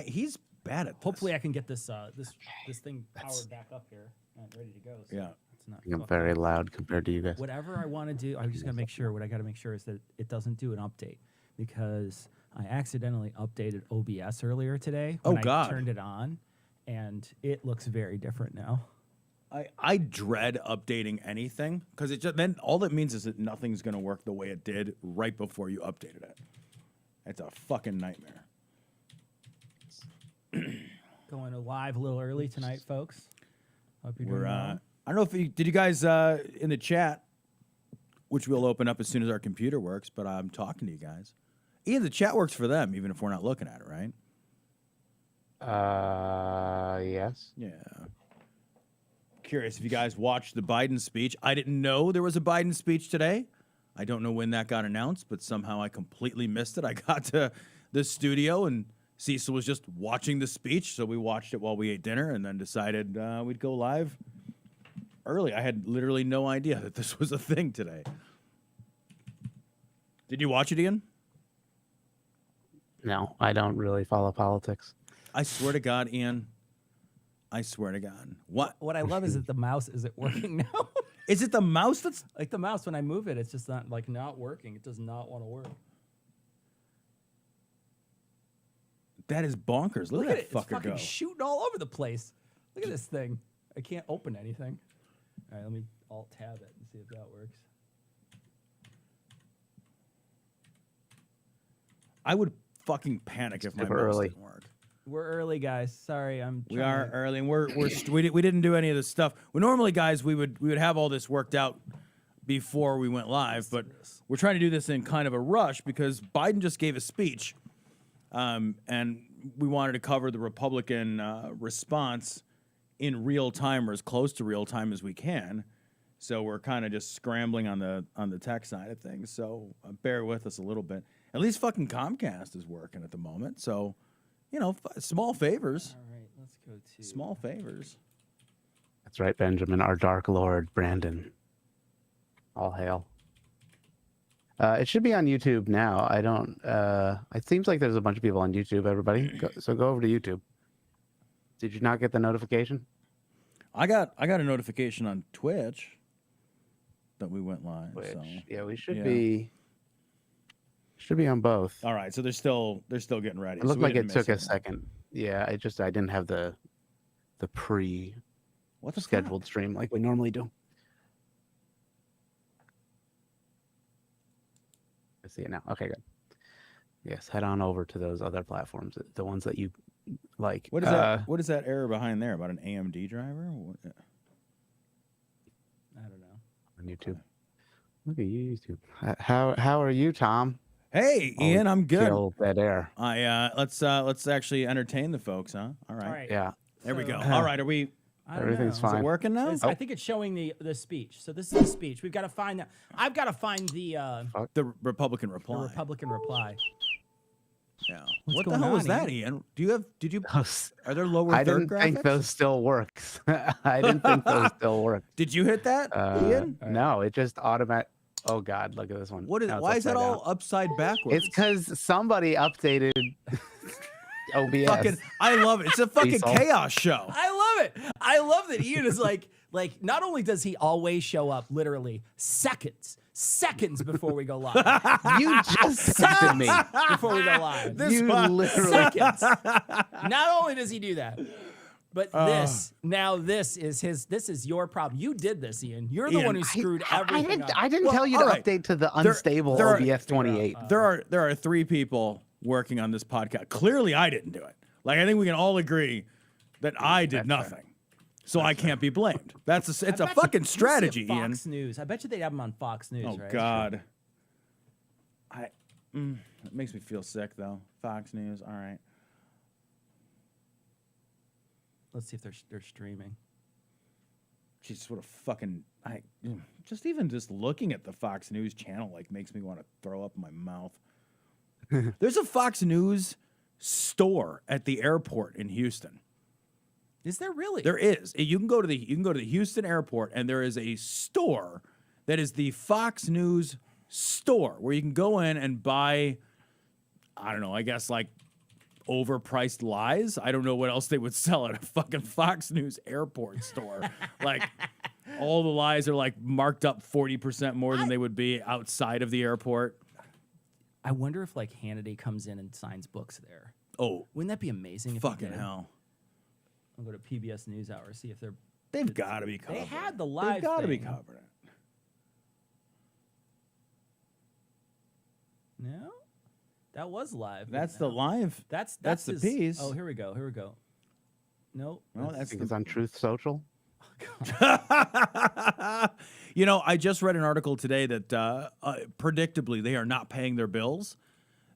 He's bad at this. Hopefully, I can get this this thing powered back up here and ready to go. So Yeah. it's not. I'm very loud compared to you guys. Whatever I want to do, I just gotta make sure. What I gotta make sure is that it doesn't do an update because I accidentally updated OBS earlier today when I turned it on, and it looks very different now. I dread updating anything because then all that means is that nothing's gonna work the way it did right before you updated it. It's a fucking nightmare. Going live a little early tonight, folks. Hope you're doing We're well. I don't know if did you guys in the chat, which we'll open up as soon as our computer works, but I'm talking to you guys. Ian, the chat works for them even if we're not looking at it, right? Yes. Yeah. Curious if you guys watched the Biden speech. I didn't know there was a Biden speech today. I don't know when that got announced, but somehow I completely missed it. I got to the studio and Cecil was just watching the speech, so we watched it while we ate dinner and then decided we'd go live early. I had literally no idea that this was a thing today. Did you watch it, Ian? No, I don't really follow politics. I swear to God, Ian. I swear to God. What I love is that the mouse isn't working now. Is it the mouse that's like the mouse when I move it? It's just not working. It does not want to work. That is bonkers. Look at that it. fucker It's fucking go. shooting all over the place. Look at this thing. I can't open anything. All right, let me alt tab it and see if that works. I would fucking panic if my mouse early. didn't work. We're early, guys. Sorry, We are early, and we didn't do any of this stuff. We normally, guys, we would have all this worked out before we went live, but we're trying to do this in kind of a rush because Biden just gave a speech, and we wanted to cover the Republican response in real time or as close to real time as we can. So we're kind of just scrambling on the tech side of things. So bear with us a little bit. At least fucking Comcast is working at the moment. So, you know, small favors. All right, let's go to Small favors. That's right, Benjamin, our Dark Lord, Brandon. All hail. It should be on YouTube now. I don't. It seems like there's a bunch of people on YouTube. Everybody, so go over to YouTube. Did you not get the notification? I got a notification on Twitch that we went live. Which, So. yeah, we should Yeah. be. Should be on both. All right, so they're still getting ready. It looked we like didn't it took a miss second. Yeah, I didn't have the What the scheduled stream like we normally do. I see it now. Okay, good. Yes, head on over to those other platforms, the ones that you like. What is that? What is that error behind there about an AMD driver? I don't know. On YouTube. Look at you, YouTube. How are you, Tom? Hey, Ian, I'm good. Kill dead air. Let's actually entertain the folks, huh? All right. All right. Yeah. There we So- go. All right, are we? I don't Everything's know. Is it fine. working now? I think it's showing the speech. So this is the speech. We've got to find that. I've got to find the The Republican reply. Republican reply. Yeah. What's What the going hell was on, that, Ian? Did you? Are there lower I third didn't think graphics? those still works. I didn't think those still work. Did you hit that, Ian? No, it just automatic. Oh God, look at this one. What is? Now it's Why is that upside all down. upside backwards? It's because somebody updated OBS. Fucking, I love it. It's a fucking Diesel. chaos show. I love it. I love that Ian is like not only does he always show up literally seconds before we go live. You just texted me. Before we go live. You literally. Seconds. Not only does he do that, but this is your problem. You did this, Ian. You're the Ian, one who screwed everything up. I didn't Well, tell you all to right. update to the There- unstable there are- OBS 28. There are 3 people working on this podcast. Clearly, I didn't do it. Like, I think we can all agree that I did nothing. So I can't be blamed. It's a bet you- fucking you see strategy, a Ian. Fox News. I bet you they'd have him on Fox News, Oh right? God. It makes me feel sick though. Fox News. All right. Let's see if they're streaming. Jeez, what a fucking just looking at the Fox News channel like makes me want to throw up in my mouth. There's a Fox News store at the airport in Houston. Is there really? There is. You can go to the Houston airport and there is a store that is the Fox News store where you can go in and buy, I don't know, I guess like overpriced lies. I don't know what else they would sell at a fucking Fox News airport store. Like, all the lies are like marked up 40% more than they would be outside of the airport. I wonder if like Hannity comes in and signs books there. Oh, wouldn't that be amazing? Fucking hell! I'll go to PBS NewsHour, see if they've got to be covering. They had the live. They've got to be covering it. No, that was live. That's the live. That's the piece. Oh, here we go. Here we go. Nope. No, it's on Truth Social. You know, I just read an article today that predictably they are not paying their bills.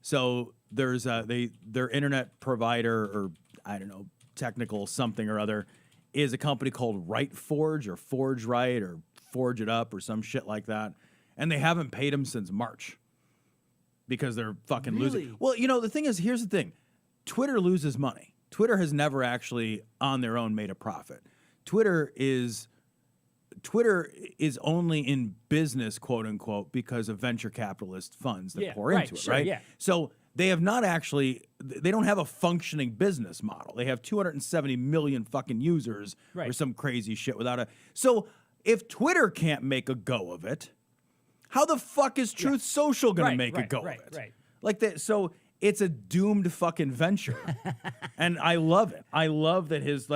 So there's their internet provider, or I don't know, technical something or other, is a company called Right Forge, or Forge Right, or Forge It Up, or some shit like that, and they haven't paid them since March because they're fucking losing. Well, you know, the thing is, here's the thing: Twitter loses money. Twitter has never actually on their own made a profit. Twitter is only in business, quote unquote, because of venture capitalist funds that pour into it, right? Yeah. So they have not actually, they don't have a functioning business model. They have 270 million fucking users or some crazy shit without a. So if Twitter can't make a go of it, how the fuck is Truth Social going to make a go of it? Right. Like that. So it's a doomed fucking venture. And I love it. I love that his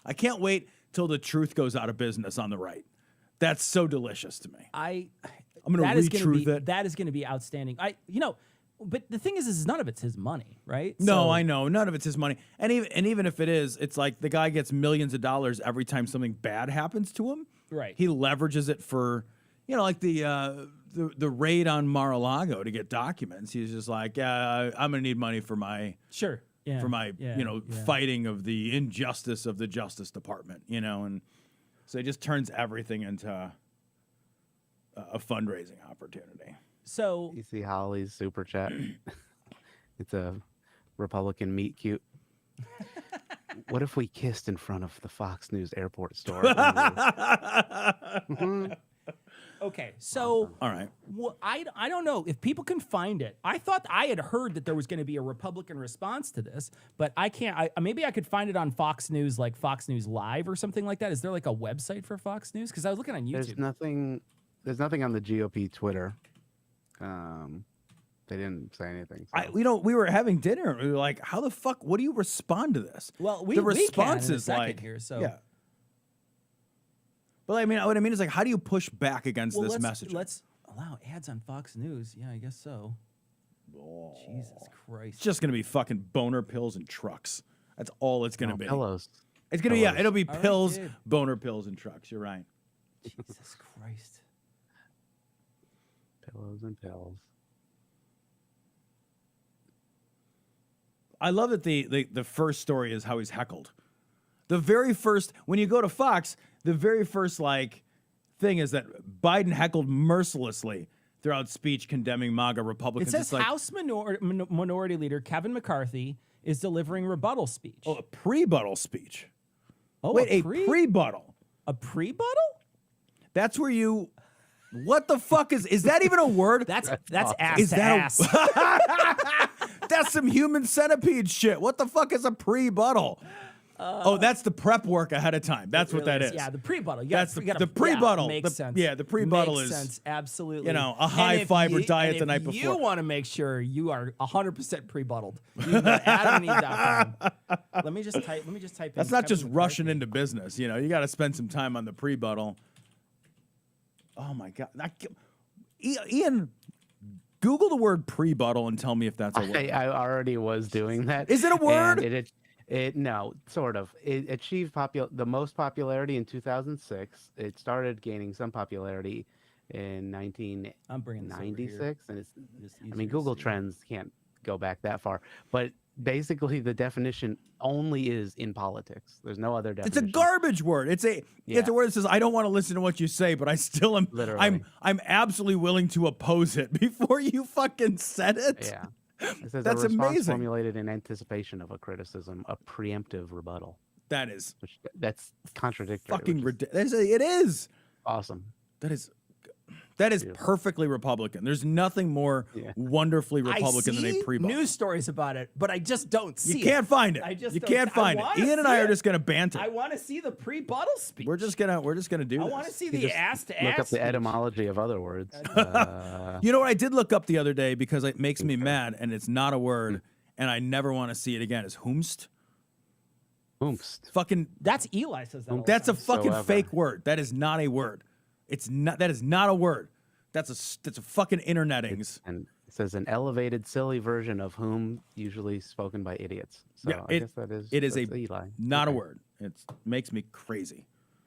I can't wait till the Truth goes out of business on the right. That's so delicious to me. I'm going to re-truth it. That is going to be outstanding. But the thing is none of it's his money, right? No, I know. None of it's his money. And even if it is, it's like the guy gets millions of dollars every time something bad happens to him. Right. He leverages it for, like the raid on Mar-a-Lago to get documents. He's just like, I'm going to need money for my fighting of the injustice of the Justice Department, and so it just turns everything into a fundraising opportunity. So you see Holly's super chat. It's a Republican meet cute. What if we kissed in front of the Fox News airport store? Okay, so awesome. All right. Well, I don't know if people can find it. I thought I had heard that there was going to be a Republican response to this, but I can't. Maybe I could find it on Fox News, like Fox News Live or something like that. Is there like a website for Fox News? Because I was looking on YouTube. There's nothing on the GOP Twitter. They didn't say anything. So. We were having dinner. And we were like, how the fuck? What do you respond to this? Well, the response is like here. So yeah. But what I mean is like, how do you push back against this message? Let's allow ads on Fox News. Yeah, I guess so. Oh. Jesus Christ! It's just gonna be fucking boner pills and trucks. That's all it's gonna be. Pillows. It's gonna be it'll be pills, boner pills, and trucks. You're right. Jesus Christ. Pillows and pills. I love that the first story is how he's heckled. The very first, when you go to Fox, the very first thing is that Biden heckled mercilessly throughout speech condemning MAGA Republicans. It says House Minority Leader Kevin McCarthy is delivering rebuttal speech. Oh, a pre-buttal speech. Oh, wait, a pre-buttal. A pre-buttal? That's where you. What the fuck is that even a word? That's ass is to that ass. That's some human centipede shit. What the fuck is a pre-buttal? That's the prep work ahead of time. That's what that is. Yeah, the pre-buttal. That's the pre-buttal. Makes sense. Yeah, the pre-buttal makes is sense. Absolutely. A high fiber diet the night before. You want to make sure you are 100% pre-buttled. You go to AdamandEve.com. Let me just type. That's not just rushing into business. You got to spend some time on the pre-buttal. Oh my God, Ian. Google the word pre-buttal and tell me if that's a word. I already was doing that. Is it a word? No, sort of. It achieved the most popularity in 2006. It started gaining some popularity in 1996, and Google Trends can't go back that far. But basically, the definition only is in politics. There's no other definition. It's a garbage word. It's a word that says I don't want to listen to what you say, but I still am. Literally. I'm absolutely willing to oppose it before you fucking said it. Yeah. It says That's a response amazing. Formulated in anticipation of a criticism, a preemptive rebuttal. That's contradictory. Fucking ridiculous. It is awesome. That is That is perfectly Republican. There's nothing more wonderfully Republican than a pre-buttal. News stories about it, but I just don't see it. You can't find it. I just you don't can't find it. Ian and I are just gonna banter. I want to see the pre-buttal speech. We're just gonna do I this. want to see the ass-to-ass Look up the speech. etymology of other words. You know what I did look up the other day because it makes me mad, and it's not a word, and I never want to see it again. Is whomst? Whomst. Fucking. That's Eli says that. That's a fucking Whomsoever. fake word. That is not a word. It's not. That is not a word. That's a fucking internetings. And it says an elevated, silly version of whom usually spoken by idiots. So Yeah, I guess that is. It is that's a Eli. not a word. It makes me crazy.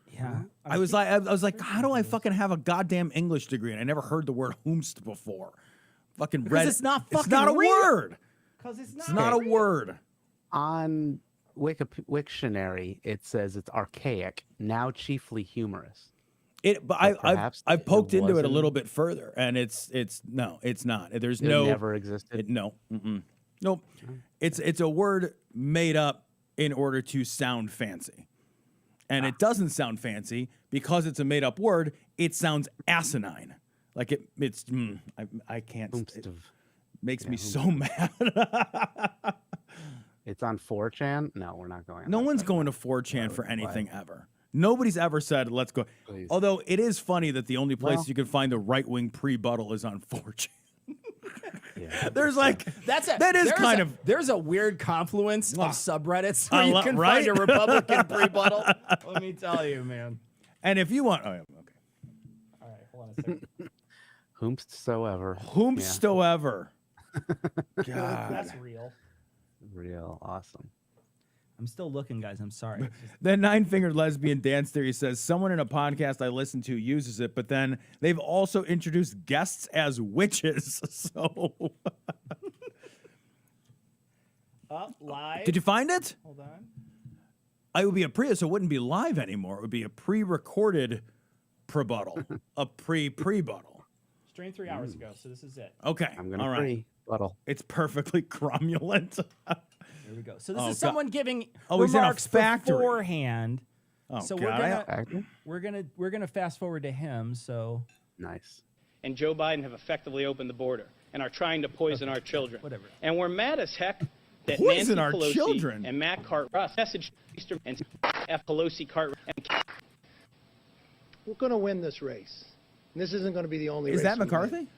Yeah. I was like, how do I fucking have a goddamn English degree and I never heard the word whomst before? Fucking read. it's not It's fucking not a real. word. Because it's It's not a word. On Wiktionary, it says it's archaic, now chiefly humorous. But perhaps I've it poked into it a wasn't- little bit further, and it's not. There's It no never existed. nope. It's a word made up in order to sound fancy, and it doesn't sound fancy because it's a made up word. It sounds asinine. Like I can't. Whomst It of- makes me so mad. It's on 4chan. No, we're not going. On No that one's site. going to 4chan for anything ever. Nobody's ever said, let's go. Please. Although it is funny that the only place Well- you can find the right-wing pre-buttal is on 4chan. Yeah. There's like, That there's a weird confluence of subreddits where you can right? find a Republican pre-buttal. Let me tell you, man. and if you want, oh, yeah, okay. All right, hold on a second. Whomsoever. Whomsoever. God. That's real. Real awesome. I'm still looking, guys. I'm sorry. It's just- The nine-fingered lesbian dance theory says someone in a podcast I listen to uses it, but then they've also introduced guests as witches. So, live. did you find it? Hold on. It would be so it wouldn't be live anymore. It would be a pre-recorded prebuttal, a pre-buttal. Streamed 3 hours ago, so this is it. Okay, I'm gonna all right. pre-buttle. It's perfectly cromulent. Here we go. So this Oh, is God. someone giving Oh, he's in a remarks factory. beforehand. Oh, So God. we're gonna fast forward to him. So Nice. and Joe Biden have effectively opened the border and are trying to poison our children. Whatever. And we're mad as heck that Poison Nancy our Pelosi children? and Matt Cartwright messaged Easter and F. Pelosi Cartwright. And We're going to win this race. And this isn't going to be the only race. Is that we win. McCarthy?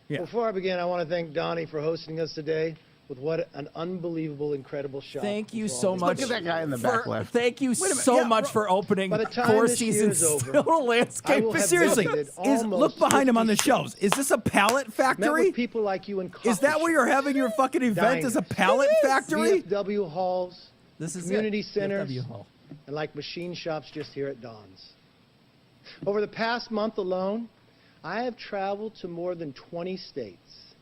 Yeah. Before I begin, I want to thank Donnie for hosting us today with what an unbelievable, incredible shot. thank you with all so these much. Look at that guy in the back left. Thank you so yeah, much for opening By the time 4 this year seasons is over, still I landscape. will have Seriously, visited look almost behind him on the 50 shelves. Is this a pallet Met factory? with people like you in coffee Is that where you're having your fucking event? Is a diners, pallet factory? VFW halls, This is community it. centers, VFW Hall. and like machine shops just here at Don's. Over the past month alone, I have traveled to more than 20 states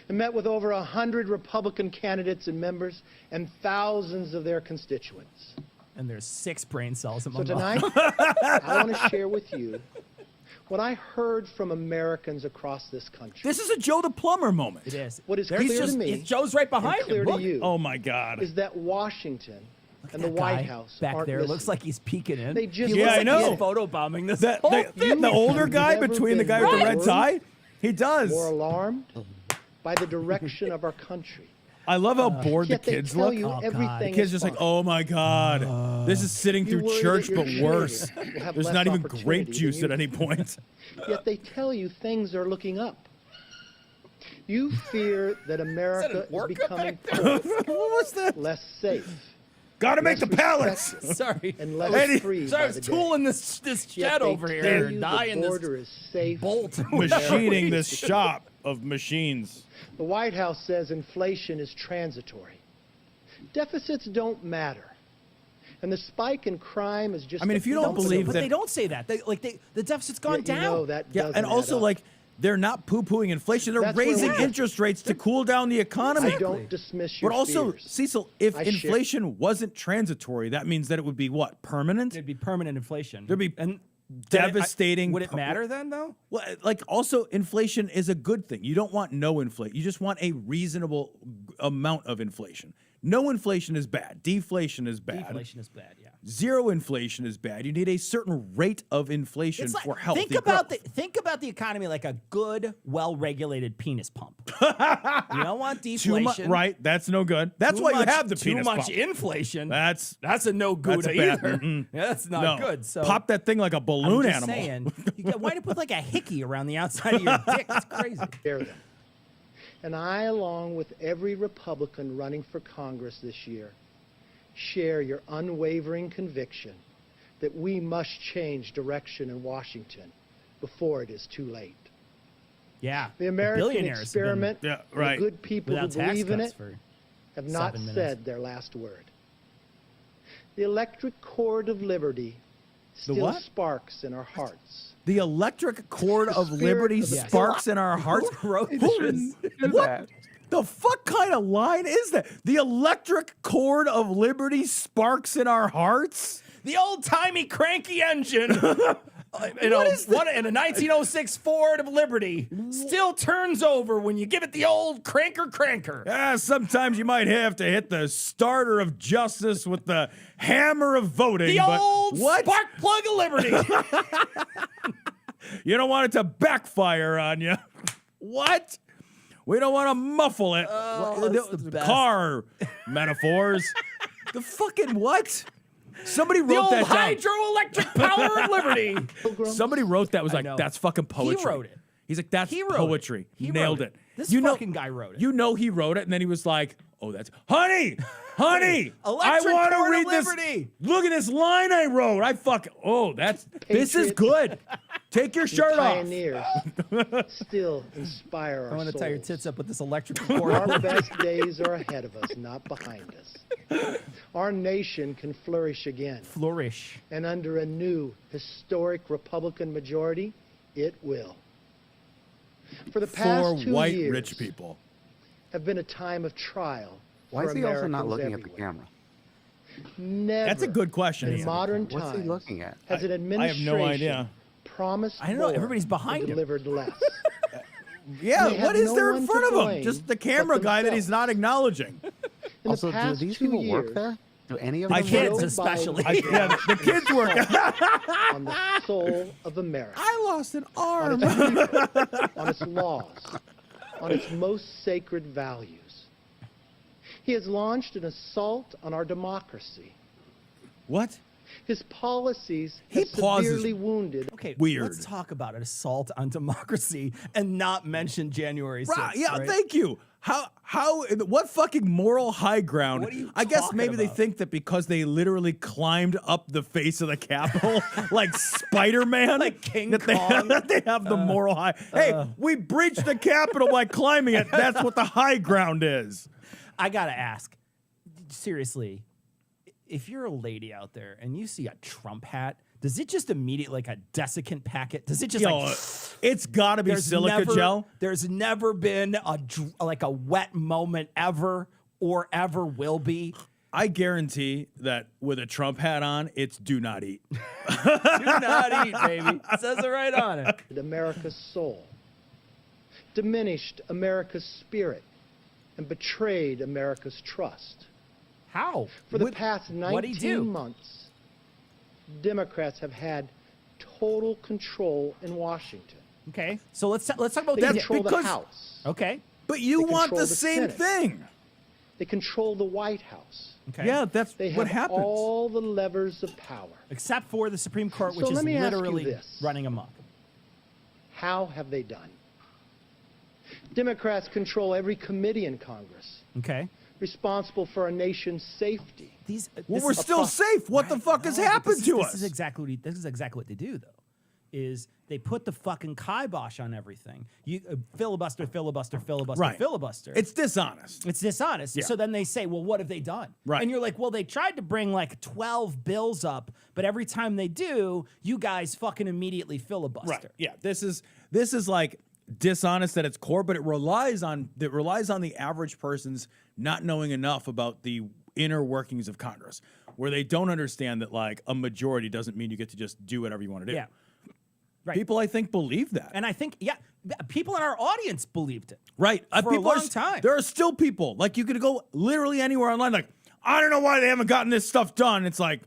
and met with over 100 Republican candidates and members and thousands of their constituents. And there's 6 brain cells So among them. tonight, I want to share with you what I heard from Americans across this country. This is a Joe the Plumber moment. It is. What is There's clear to just- me Joe's right and behind clear him. to Look. you Oh my God. is that Washington and the That White guy House back aren't there looks listening. like he's peeking in. They just he Yeah, looks I like know. he's photobombing this The, whole the, thing. the older have guy never between the been guy with the red more- tie, he does. more alarmed by the direction of our country. I love how bored the Yet they kids tell look. you Oh, God. everything The kids is just like, fine. oh my God, this is sitting You through worry church, that your but worse. children will have There's less not even opportunity grape than juice you at any do. point. Yet they tell you things are looking up. You fear that America is orca becoming back there? What was that? less safe, Gotta make less the pallets. respected, Sorry. and less Eddie- free Sorry, I by was the day. tooling this Yet shed they over tell here, you dying the this border is safe. bolt. Machining this shop of machines. The White House says inflation is transitory. Deficits don't matter. And the spike in crime is just I mean, a if you don't bump in the believe But that- they don't say that. The deficit's gone Yet down. You know that Yeah, doesn't and also add up. like they're not poo-pooing inflation; they're That's where raising we're at. interest rates to cool down the economy. I don't dismiss your But also, fears. Cecil, if I share- inflation wasn't transitory, that means that it would be what? Permanent? There'd be permanent inflation. There'd be and devastating. Would it matter then, though? Well, like also, inflation is a good thing. You don't want no inflation. You just want a reasonable amount of inflation. No inflation is bad. Deflation is bad. Deflation is bad, yeah. Zero inflation is bad. You need a certain rate of inflation It's like, for healthy think about growth. think about the economy like a good, well-regulated penis pump. You don't want deflation. Right, that's no good. That's why you have the penis Too much pump. inflation. That's a no good that's a bad- either. mm-mm. Yeah, that's not no. good. So Pop that thing like a balloon I'm just animal. saying, why do you put like a hickey around the outside of your dick? It's crazy. Share them. And I, along with every Republican running for Congress this year, share your unwavering conviction that we must change direction in Washington before it is too late. Yeah. The American billionaires have been experiment, Yeah, right. the good people who without tax believe in cuts it for have not 7 minutes. said their last word. The electric cord of liberty still what? sparks in our hearts. The electric cord of spirit liberty of the- sparks in our hearts. Who wrote Do this? that. The fuck kind of line is that? The electric cord of liberty sparks in our hearts? The old-timey cranky engine in a 1906 Ford of Liberty still turns over when you give it the old cranker. Sometimes you might have to hit the starter of justice with the hammer of voting. The but old what? spark plug of liberty. You don't want it to backfire on you. What? We don't want to muffle it. that's the best. Car metaphors. The fucking what? Somebody The wrote old that down. hydroelectric power of liberty. Somebody wrote that. Was like, know. that's fucking poetry. He wrote it. He's like, that's He wrote poetry. it. He Nailed wrote it. This you fucking guy wrote it. You know he wrote it, and then he was like, "Oh, that's honey, I Electric want to cord of read this. liberty. Look at this line I wrote. This is Patriots good. Take your shirt off." Pioneers still inspire our I want to tie your souls. tits up with this electric cord. Our best days are ahead of us, not behind us. Our nation can flourish again, Flourish. and under a new historic Republican majority, it will. For the past For 2 white years rich people. have been a time of trial Why for is he also not Americans looking at the everywhere. camera? Never That's a good question. in Ian. modern What's he times looking at? has an I have administration no idea. promised I don't know, more everybody's behind and him. delivered less. Yeah, They what have is no there one in to front of him? blame Just the but camera guy that he's themselves. not acknowing. In Also, the do past these 2 people years, work there? Do any of I them can't work Kids there? especially. Yeah, the kids work. on the soul of America, I lost an on arm. its people, on its laws, on its most sacred values. He has launched an assault on our democracy. What? His policies He have pauses. severely wounded. Okay, Weird. let's talk about an assault on democracy and not mention January 6th. Right, yeah, right? thank you. What fucking moral high ground? What are you I guess talking maybe they about? think that because they literally climbed up the face of the Capitol like Spider-Man, Like King that they, Kong. that they have the moral high. Hey, we breached the Capitol by climbing it. That's what the high ground is. I gotta ask, seriously, if you're a lady out there and you see a Trump hat, does it just immediately like a desiccant packet? Does it just Yo, like? it's got to be silica gel. There's never been a wet moment ever or ever will be. I guarantee that with a Trump hat on, it's do not eat. Do not eat, baby. It says it right on it. America's soul, diminished America's spirit, and betrayed America's trust. How? For the past what'd he do? 19 months, Democrats have had total control in Washington. Okay, so let's talk about They the control the because- House. Okay. But you They want control the the same Senate. thing. They control the White House. Okay. Yeah, that's They what have happens. all the levers of power. Except for the Supreme Court, which So is let me ask you literally this. running amok. How have they done? Democrats control every committee in Congress, Okay. responsible for our nation's safety. These. Well, this we're is- still safe. What the fuck has No, but happened this to is, us? This is exactly what they do, though. Is they put the fucking kibosh on everything. You filibuster, Right. filibuster. It's dishonest. It's dishonest. Yeah. So then they say, well, what have they done? Right. And you're like, well, they tried to bring like 12 bills up, but every time they do, you guys fucking immediately filibuster. Right. Yeah. This is like dishonest at its core, but it relies on the average person's not knowing enough about the inner workings of Congress, where they don't understand that like a majority doesn't mean you get to just do whatever you want to do. Yeah. Right. People, I think, believe that. And I think, yeah, people in our audience believed it. Right. For a People long time. There are still people. Like, you could go literally anywhere online. Like, I don't know why they haven't gotten this stuff done. It's like,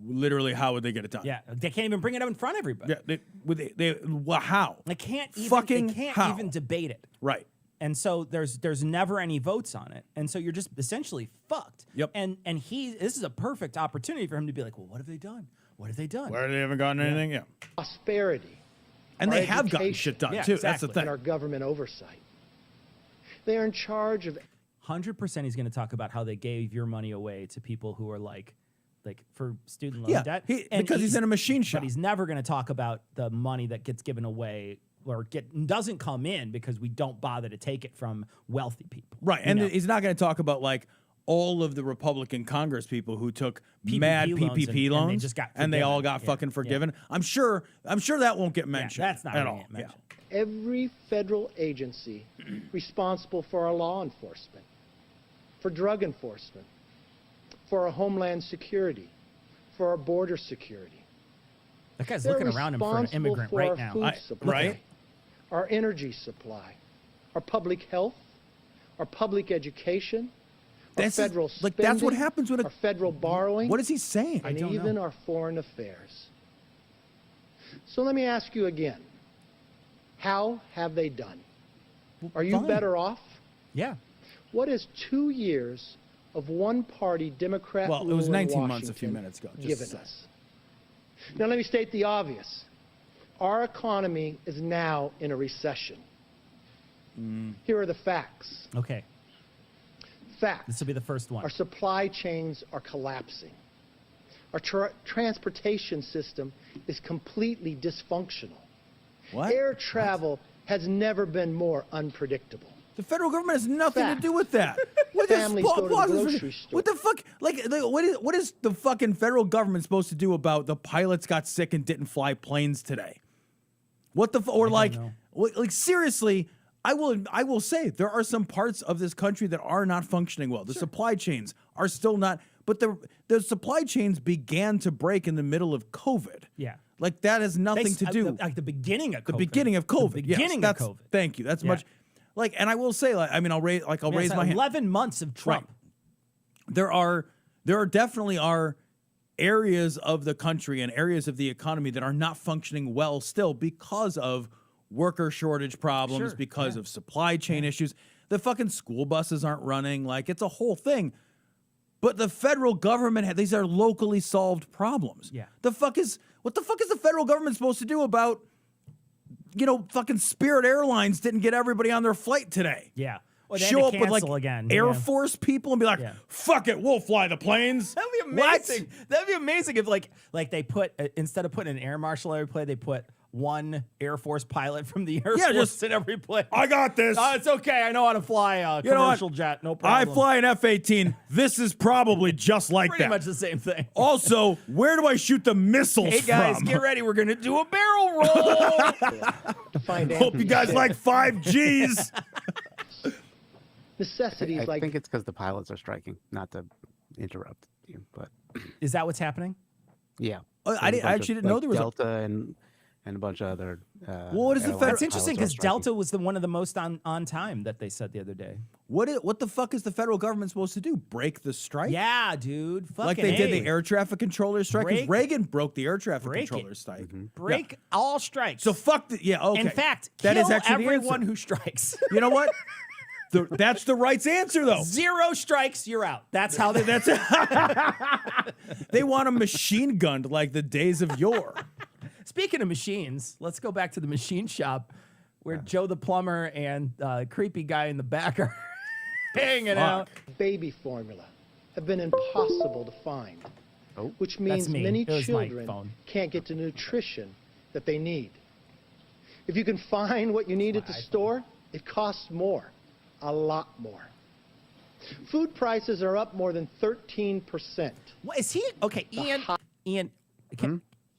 literally, how would they get it done? Yeah, they can't even bring it up in front of everybody. Yeah. How? They can't even. Fucking they can't how? even debate it. Right. And so there's never any votes on it, and so you're just essentially fucked. Yep. And this is a perfect opportunity for him to be like, well, what have they done? What have they done? Where they haven't gotten anything? Yeah. Prosperity. And our they have gotten education, shit done, Yeah, too. That's exactly. the thing. and our government oversight. They are in charge of 100% he's going to talk about how they gave your money away to people who are like for student loan debt. Because he's in a machine shop. But he's never going to talk about the money that gets given away or doesn't come in because we don't bother to take it from wealthy people. Right. And he's not going to talk about, like, all of the Republican Congress people who took mad PPP loans, and they just got and they all forgiven. got fucking forgiven. I'm sure that won't get mentioned. That's not at gonna all. get mentioned. every federal agency responsible for our law enforcement, for drug enforcement, for our homeland security, for our border security. That guy's They're looking around him for an responsible immigrant for right our now. food supply, right? our energy supply, our public health, our public education, our That's federal like spending, that's what happens when our federal borrowing, What is he saying? and don't even know. our foreign affairs. So let me ask you again. How have they done? Are you fine. better off? Yeah. What is 2 years of one-party Democrat Well, it rule was in 19 months a few Washington minutes ago, just given to say. us? Now let me state the obvious. Our economy is now in a recession. Here are the facts. Okay. Facts. This will be the first one. Our supply chains are collapsing. Our transportation system is completely dysfunctional. What? Air travel has never been more unpredictable. The federal government has nothing Fact. to do with that. What is- Families go to the grocery store. What the fuck? Like, what is the fucking federal government supposed to do about the pilots got sick and didn't fly planes today? What the or like, know. like seriously? I will say there are some parts of this country that are not functioning well. The supply chains are still not, but the supply chains began to break in the middle of COVID. Yeah. Like that has nothing to do. Like the beginning of COVID. The beginning of COVID. The yes, beginning that's, of COVID. Thank you. That's Yeah. much. Like, and I will say, like, I mean, I'll raise my hand. 11 months of Trump. There are definitely are areas of the country and areas of the economy that are not functioning well still because of worker shortage problems, Sure, because of supply chain issues. The fucking school buses aren't running. Like, it's a whole thing. But the federal government, these are locally solved problems. Yeah. What the fuck is the federal government supposed to do about, fucking Spirit Airlines didn't get everybody on their flight today? Yeah. Well, they had Show to up with like cancel again. Air Yeah. Force people and be like, Yeah. fuck it, we'll fly the planes. That'd be What? amazing. That'd be amazing if like they put instead of putting an air marshal every plane, they put one Air Force pilot from the Air Force just- in every plane. I got this. Oh, it's okay. I know how to fly a You know what? commercial jet. No I problem. fly an F-18. This is probably just like Pretty that. much the same thing. Also, where do I shoot the missiles Hey guys, from? get ready. We're gonna do a barrel roll. To find Hope you guys like 5Gs. necessities I like think it's because the pilots are striking. Not to interrupt you, but Is that what's happening? yeah. Oh, I There's a bunch actually of, didn't know like, there was a- Delta and a bunch of other. what is the airline federal- That's interesting pilots because are striking. Delta was one of the most on time that they said the other day. What the fuck is the federal government supposed to do? Break the strike? Yeah, dude. Fucking Like they did A. the air traffic controller strike? 'Cause Break- Reagan broke the air traffic break it. controller strike. Break all strikes. So fuck the, yeah, okay. In fact, that kill is actually the everyone answer. who strikes. You know what? That's the right answer, though. 0 strikes, you're out. That's how they. That's they want a machine gunned like the days of yore. Speaking of machines, let's go back to the machine shop where Joe the plumber and creepy guy in the back are hanging out. baby formula have been impossible to find, which means me. many It was my children phone. can't get the nutrition that they need. If you can find what you need at the store, it costs more, a lot more. Food prices are up more than 13%. What is he? Okay, Ian. Ian,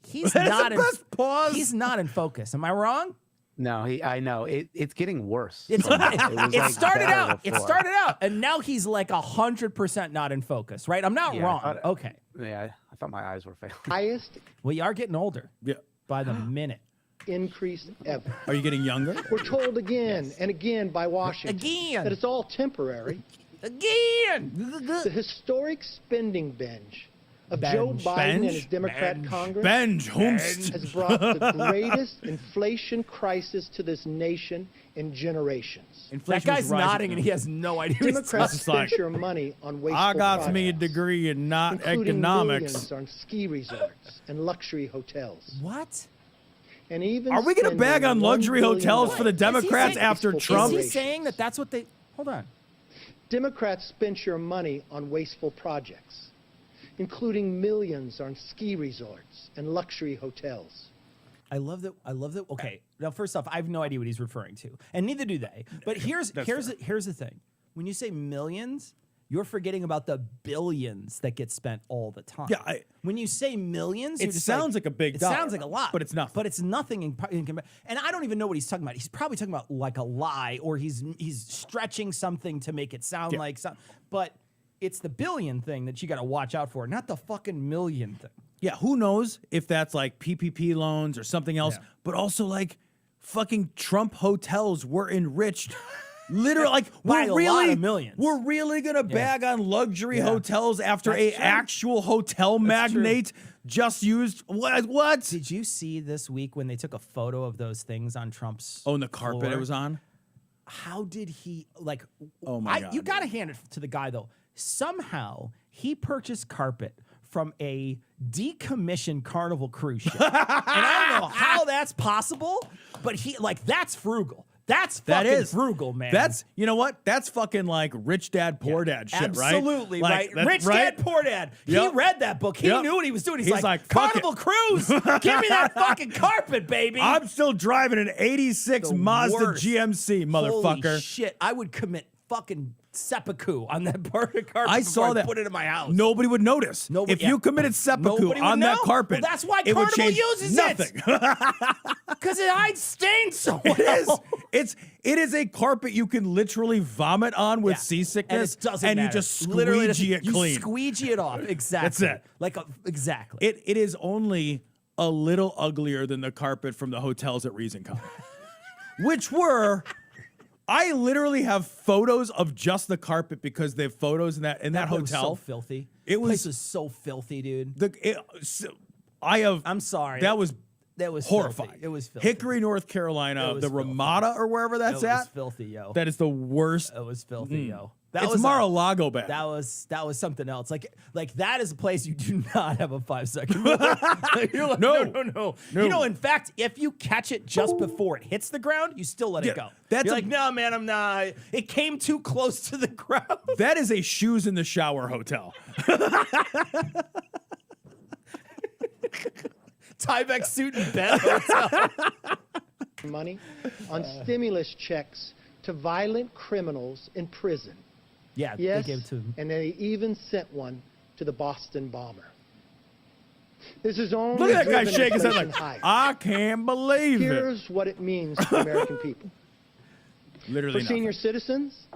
he's That's not the in. best pause. He's not in focus. Am I wrong? No, I know it's getting worse. It's, from- was, it like, started better out. It before. started out, and now he's like 100% not in focus. Right? I'm not Yeah, I wrong. thought- Okay. Yeah, I thought my eyes were failing. Highest Well, you are getting older Yeah. by the minute. increase ever. Are you getting younger? We're told again and again by Washington Again. that it's all temporary. Again. The historic spending binge of Benj. Joe Biden and his Benj? Democrat Benj. Congress Benj Humst. has brought the greatest inflation crisis to this nation in generations. That Inflation guy's is rising. nodding and he has no idea what he's Democrats It's spend like, your money on wasteful I got projects, me a degree in not including economics. millions on ski resorts and luxury hotels. What? And even Are we going to bag on spending luxury $1 billion hotels for the Is he Democrats saying- after Is Trump? Is he saying that that's what they... Hold on. Democrats spent your money on wasteful projects, including millions on ski resorts and luxury hotels. I love that. Okay, now first off, I have no idea what he's referring to, and neither do they. But here's the thing: when you say millions, you're forgetting about the billions that get spent all the time. Yeah, when you say millions, It you're just sounds like a big It dollar sounds like a amount, lot, but it's nothing. But it's nothing in and I don't even know what he's talking about. He's probably talking about like a lie, or he's stretching something to make it sound like something. But it's the billion thing that you got to watch out for, not the fucking million thing. Yeah, who knows if that's like PPP loans or something else, Yeah. but also like fucking Trump hotels were enriched. Literally, like By a lot of millions. We're really gonna bag on luxury Yeah. hotels after That's a true. actual hotel magnate just used what? Did you see this week when they took a photo of those things on Trump's Oh, and the carpet floor? it was on. How did he like? Oh my God, You got to dude. hand it to the guy though. Somehow he purchased carpet from a decommissioned Carnival cruise ship, and I don't know how that's possible, but that's frugal. That's That fucking is frugal, man. That's you know what? That's fucking like rich dad, poor dad shit, right? Absolutely Like, right. that's Rich right? Dad, Poor Dad. He Yep. read that book. He Yep. knew what he was doing. He's He's like, "Fuck it." Carnival Cruise. Give me that fucking carpet, baby. I'm still driving an '86 The Mazda worst. GMC, motherfucker. Holy shit! I would commit fucking seppuku on that part of carpet. I before saw that. Put it in my house. Nobody would notice. Nobody- If yeah. you committed seppuku Nobody would on that know. carpet, Well, that's why it would Carnival change uses nothing. because it hides stains so It well. is. It is a carpet you can literally vomit on with Yeah. seasickness, and it doesn't and you matter. just Literally squeegee it you clean. squeegee it off. Exactly. That's it. Exactly. It is only a little uglier than the carpet from the hotels at Riesenkopf, which were. I literally have photos of just the carpet because they have photos in that place was hotel. so filthy. It was- place was so filthy, dude. I'm sorry. That was horrifying. horrifying. It was filthy. Hickory, North Carolina, It was the filthy. Ramada or wherever that's It was at. filthy, yo. That is the worst. It was filthy, yo. That It's was Mar-a-Lago bad. That was something else. Like that is a place you do not have a 5-second. You're like, no. You know, in fact, if you catch it just before it hits the ground, you still let Yeah, it go. that's You're a- like, no, man, I'm not. It came too close to the ground. That is a shoes in the shower hotel. Tyvek suit and bed hotel. Money on stimulus checks to violent criminals in prison. Yeah, Yes, they gave it to him. and they even sent one to the Boston bomber. This is only Look at that guy driven shaking his head inflation like, higher. I can't believe it. Here's what it means to the American people. Literally For senior nothing. citizens,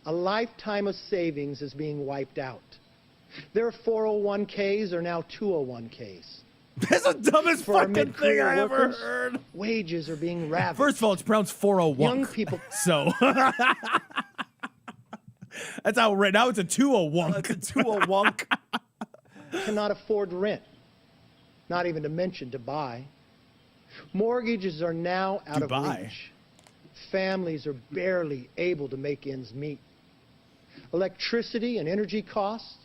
a lifetime of savings is being wiped out. Their 401ks are now 201ks. That's the dumbest For our fucking thing mid-career I ever workers, heard. wages are being ravaged. First of all, it's pronounced 401. Young people So that's how right now it's a 201. It's a 201. cannot afford rent, not even to mention to buy. Mortgages are now out of Dubai. reach. Families are barely able to make ends meet. Electricity and energy costs,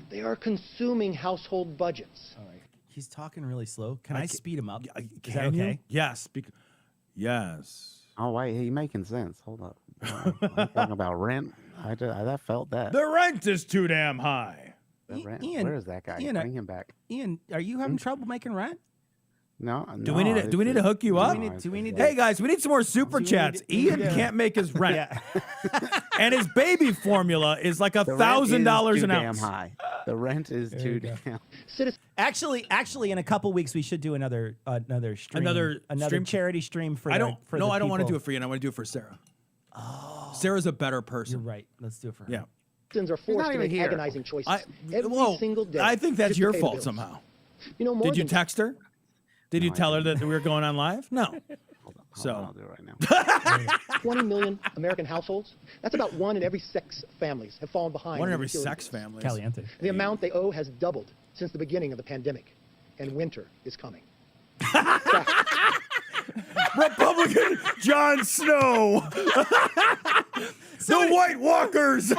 they are consuming household budgets. All right. He's talking really slow. Can I speed him up? Is that Can you? okay? Yes. Yes. Oh wait, he making sense. Hold up. I'm talking about rent. I felt that. The rent is too damn high. The rent. Ian, Where is that guy? Ian, Bring him back. Ian, are you having trouble making rent? No. Do we need to hook you up? Do we need Hey guys, we need some more super chats. Ian can't make his rent, and his baby formula is like $1,000 an Damn ounce. high. The rent is too damn. Citizens Actually, in a couple weeks we should do another stream, Another stream? charity stream for. I don't. For No, the I don't want to people. do it for you. I want to do it for Sarah. Oh, Sarah's a better person. You're right. Let's do it for her. Yeah. are forced not to even make here. agonizing choices I every well, single day. I think that's just to your pay the fault bills. somehow. You know, more Did you than text her? Did you tell her that we were going on live? No. Hold on, I'll do it right now. 20 million American households. That's about 1 in every 6 families have fallen behind. 1 in on every utility 6 bills. families. Caliente. The amount they owe has doubled since the beginning of the pandemic, and winter is coming. Republican Jon Snow. The White Walkers.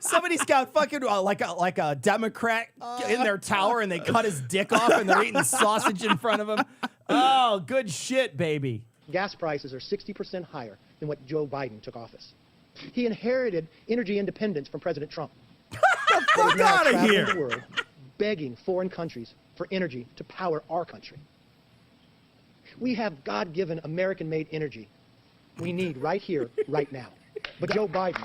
Somebody's got fucking like a Democrat in their tower, and they cut his dick off, and they're eating sausage in front of him. Oh, good shit, baby. Gas prices are 60% higher than what Joe Biden took office. He inherited energy independence from President Trump. Fuck out of traveling here. the world, begging foreign countries for energy to power our country. We have God-given American-made energy we need right here, right now. But Joe Biden,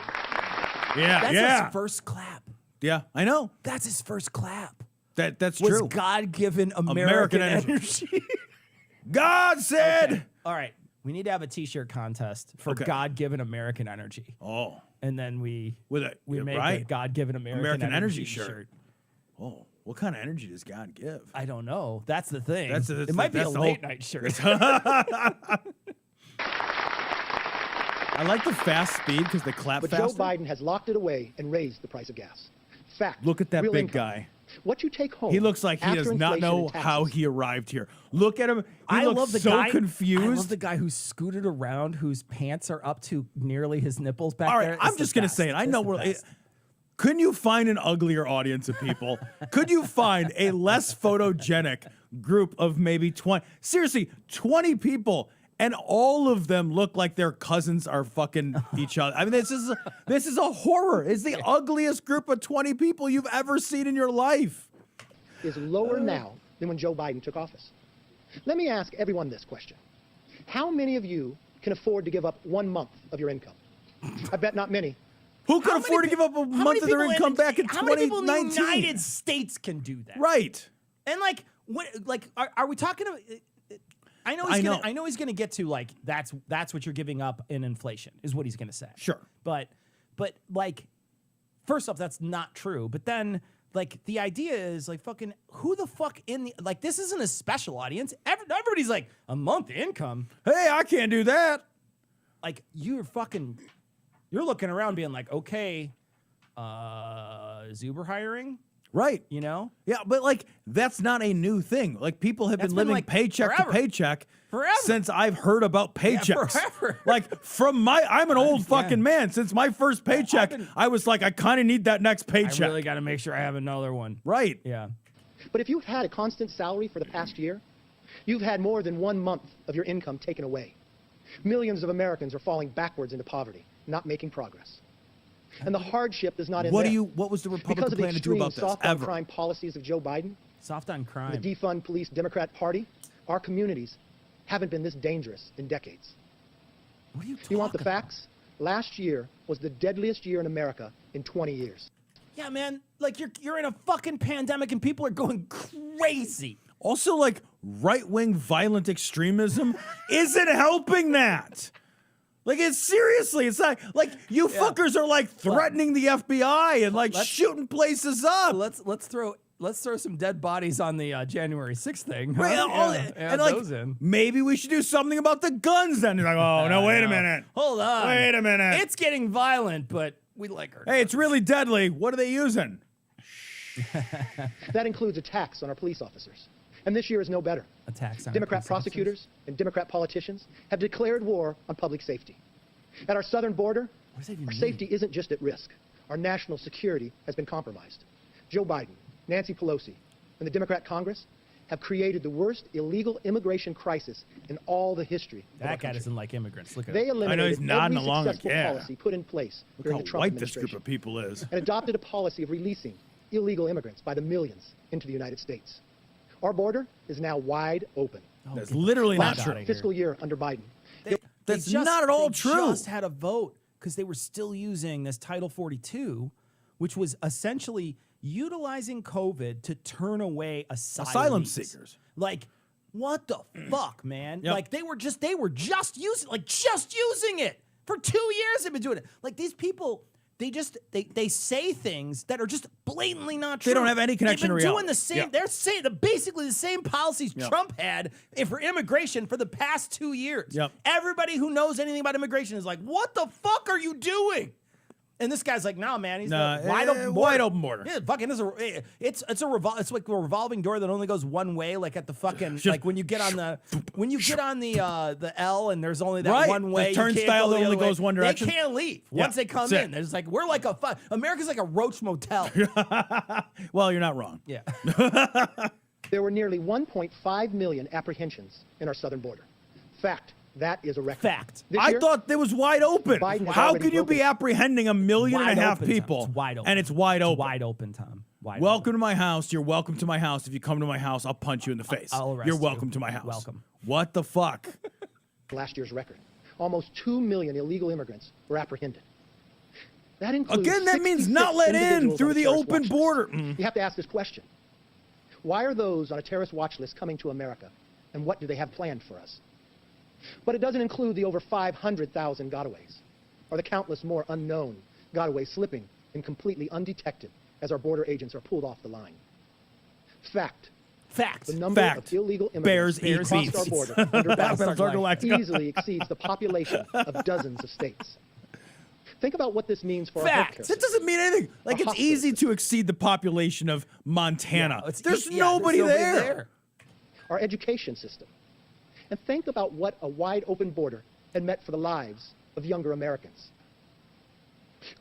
That's his first clap. Yeah, I know. That's his first clap. That's Was true. God-given American energy. God said. Okay. All right. We need to have a T-shirt contest for Okay. God-given American energy. Oh. And then we You're make a right. God-given American energy shirt. shirt. Oh, what kind of energy does God give? I don't know. That's the thing. That's it might be a the late whole- night shirt. I like the fast speed because they clap but faster. Joe Biden has locked it away and raised the price of gas. Fact. Look at that real big income. guy. What you take home. He looks like he after does not inflation know and how taxes. he arrived here. Look at him. He I looks love the so guy. confused. I love the guy who scooted around, whose pants are up to nearly his nipples back All right, there. I'm It's just the gonna best. say it. I It's know the we're. best. Couldn't you find an uglier audience of people? Could you find a less photogenic group of maybe 20? Seriously, 20 people, and all of them look like their cousins are fucking each other. I mean, this is a horror. It's the ugliest group of 20 people you've ever seen in your life. Is lower now than when Joe Biden took office. Let me ask everyone this question. How many of you can afford to give up 1 month of your income? I bet not many. Who could afford to give up a How many month of their people income back in how many people in the 2019? United States can do that? Right. And like, what? Like, are we talking about? I know. I know he's gonna get to like that's what you're giving up in inflation is what he's gonna say. Sure. But like, first off, that's not true. But then like the idea is like fucking who the fuck in the like this isn't a special audience. Everybody's like a month income. Hey, I can't do that. Like you're looking around being like, okay, is Uber hiring? Right. You know? Yeah, but like that's not a new thing. Like people have That's been been, living like, paycheck forever. to paycheck Forever. since I've heard about paychecks. forever. Like I'm an old fucking man. Since my first paycheck, I was like, I kind of need that next I paycheck. really got to make sure I have another one. Right. Yeah. But if you've had a constant salary for the past year, you've had more than 1 month of your income taken away. Millions of Americans are falling backwards into poverty, not making progress. And the hardship does not end there. What was the Because Republican of the plan to do extreme about this? soft on Ever? crime policies of Joe Biden, Soft on crime. the defund police Democrat Party, our communities haven't been this dangerous in decades. What are you talking You want the about? facts? Last year was the deadliest year in America in 20 years. Yeah, man. Like you're in a fucking pandemic and people are going crazy. Also, like right-wing violent extremism isn't helping that. Like it's seriously, it's not like you fuckers are like threatening the FBI and like shooting places up. Let's throw some dead bodies on the January 6th thing. Huh? Right, Add like those in. maybe we should do something about the guns. Then you're like, oh no, wait a minute, Hold on. wait a minute. It's getting violent, but we like her. Hey, it's really deadly. What are they using? That includes attacks on our police officers. And this year is no better. Attacks on Democrat police prosecutors and Democrat politicians have declared war on public safety. At our southern border, does that even our mean? safety isn't just at risk. Our national security has been compromised. Joe Biden, Nancy Pelosi, and the Democrat Congress have created the worst illegal immigration crisis in all the history of our That guy country. doesn't like immigrants. Look at They him. eliminated he's nodding every along, successful yeah. policy put in place Look during how the Trump white this group administration of people is. and adopted a policy of releasing illegal immigrants by the millions into the United States. Our border is now wide open. That's literally not Last true. fiscal year under Biden, That's not at all they true. Just had a vote because they were still using this Title 42, which was essentially utilizing COVID to turn away Asylum seekers. Like, what the fuck, man? Yep. Like they were just using it for 2 years. They've been doing it. Like these people, they say things that are just blatantly not true. They don't have any connection to They've been reality. doing the same. Yeah. They're saying basically the same policies Trump had for immigration for the past 2 years. Yep. Everybody who knows anything about immigration is like, "What the fuck are you doing?" And this guy's like, "No, man, he's wide open border. Yeah, fucking it's like a revolving door that only goes one way, like at the fucking like when you get on the L and there's only that one way. The turnstile that only goes one direction. They can't leave once they come in. It's like we're like America's like a roach motel. Well, you're not wrong. Yeah. There were nearly 1.5 million apprehensions in our southern border. Fact. That is a record. Fact. This I year, thought it was wide open. Biden has How already can you be broken- apprehending 1.5 million Wide open, people? Tom. It's wide open. And it's wide open. Wide open, Tom. Wide Welcome open. to my house. You're welcome to my house. If you come to my house, I'll punch you in the face. I'll arrest You're you. welcome to my house. Welcome. What the fuck? last year's record. Almost 2 million illegal immigrants were apprehended. That includes Again, that means not 66 let in individuals through on a the terrorist open watch border. list. You have to ask this question. Why are those on a terrorist watch list coming to America, and what do they have planned for us? But it doesn't include the over 500,000 gotaways, or the countless more unknown gotaways slipping in completely undetected as our border agents are pulled off the line. Fact. Fact. The number Fact. of illegal Bears immigrants eat who beef. crossed our border under Battlestar Biden's Galactica. easily exceeds the population of dozens of states. Think about what this means for our Fact. healthcare That system. doesn't mean anything. Like, A it's hospital easy system. to exceed the population of Montana. Yeah, it's- There's yeah, nobody there. Our education system. And think about what a wide open border had meant for the lives of younger Americans.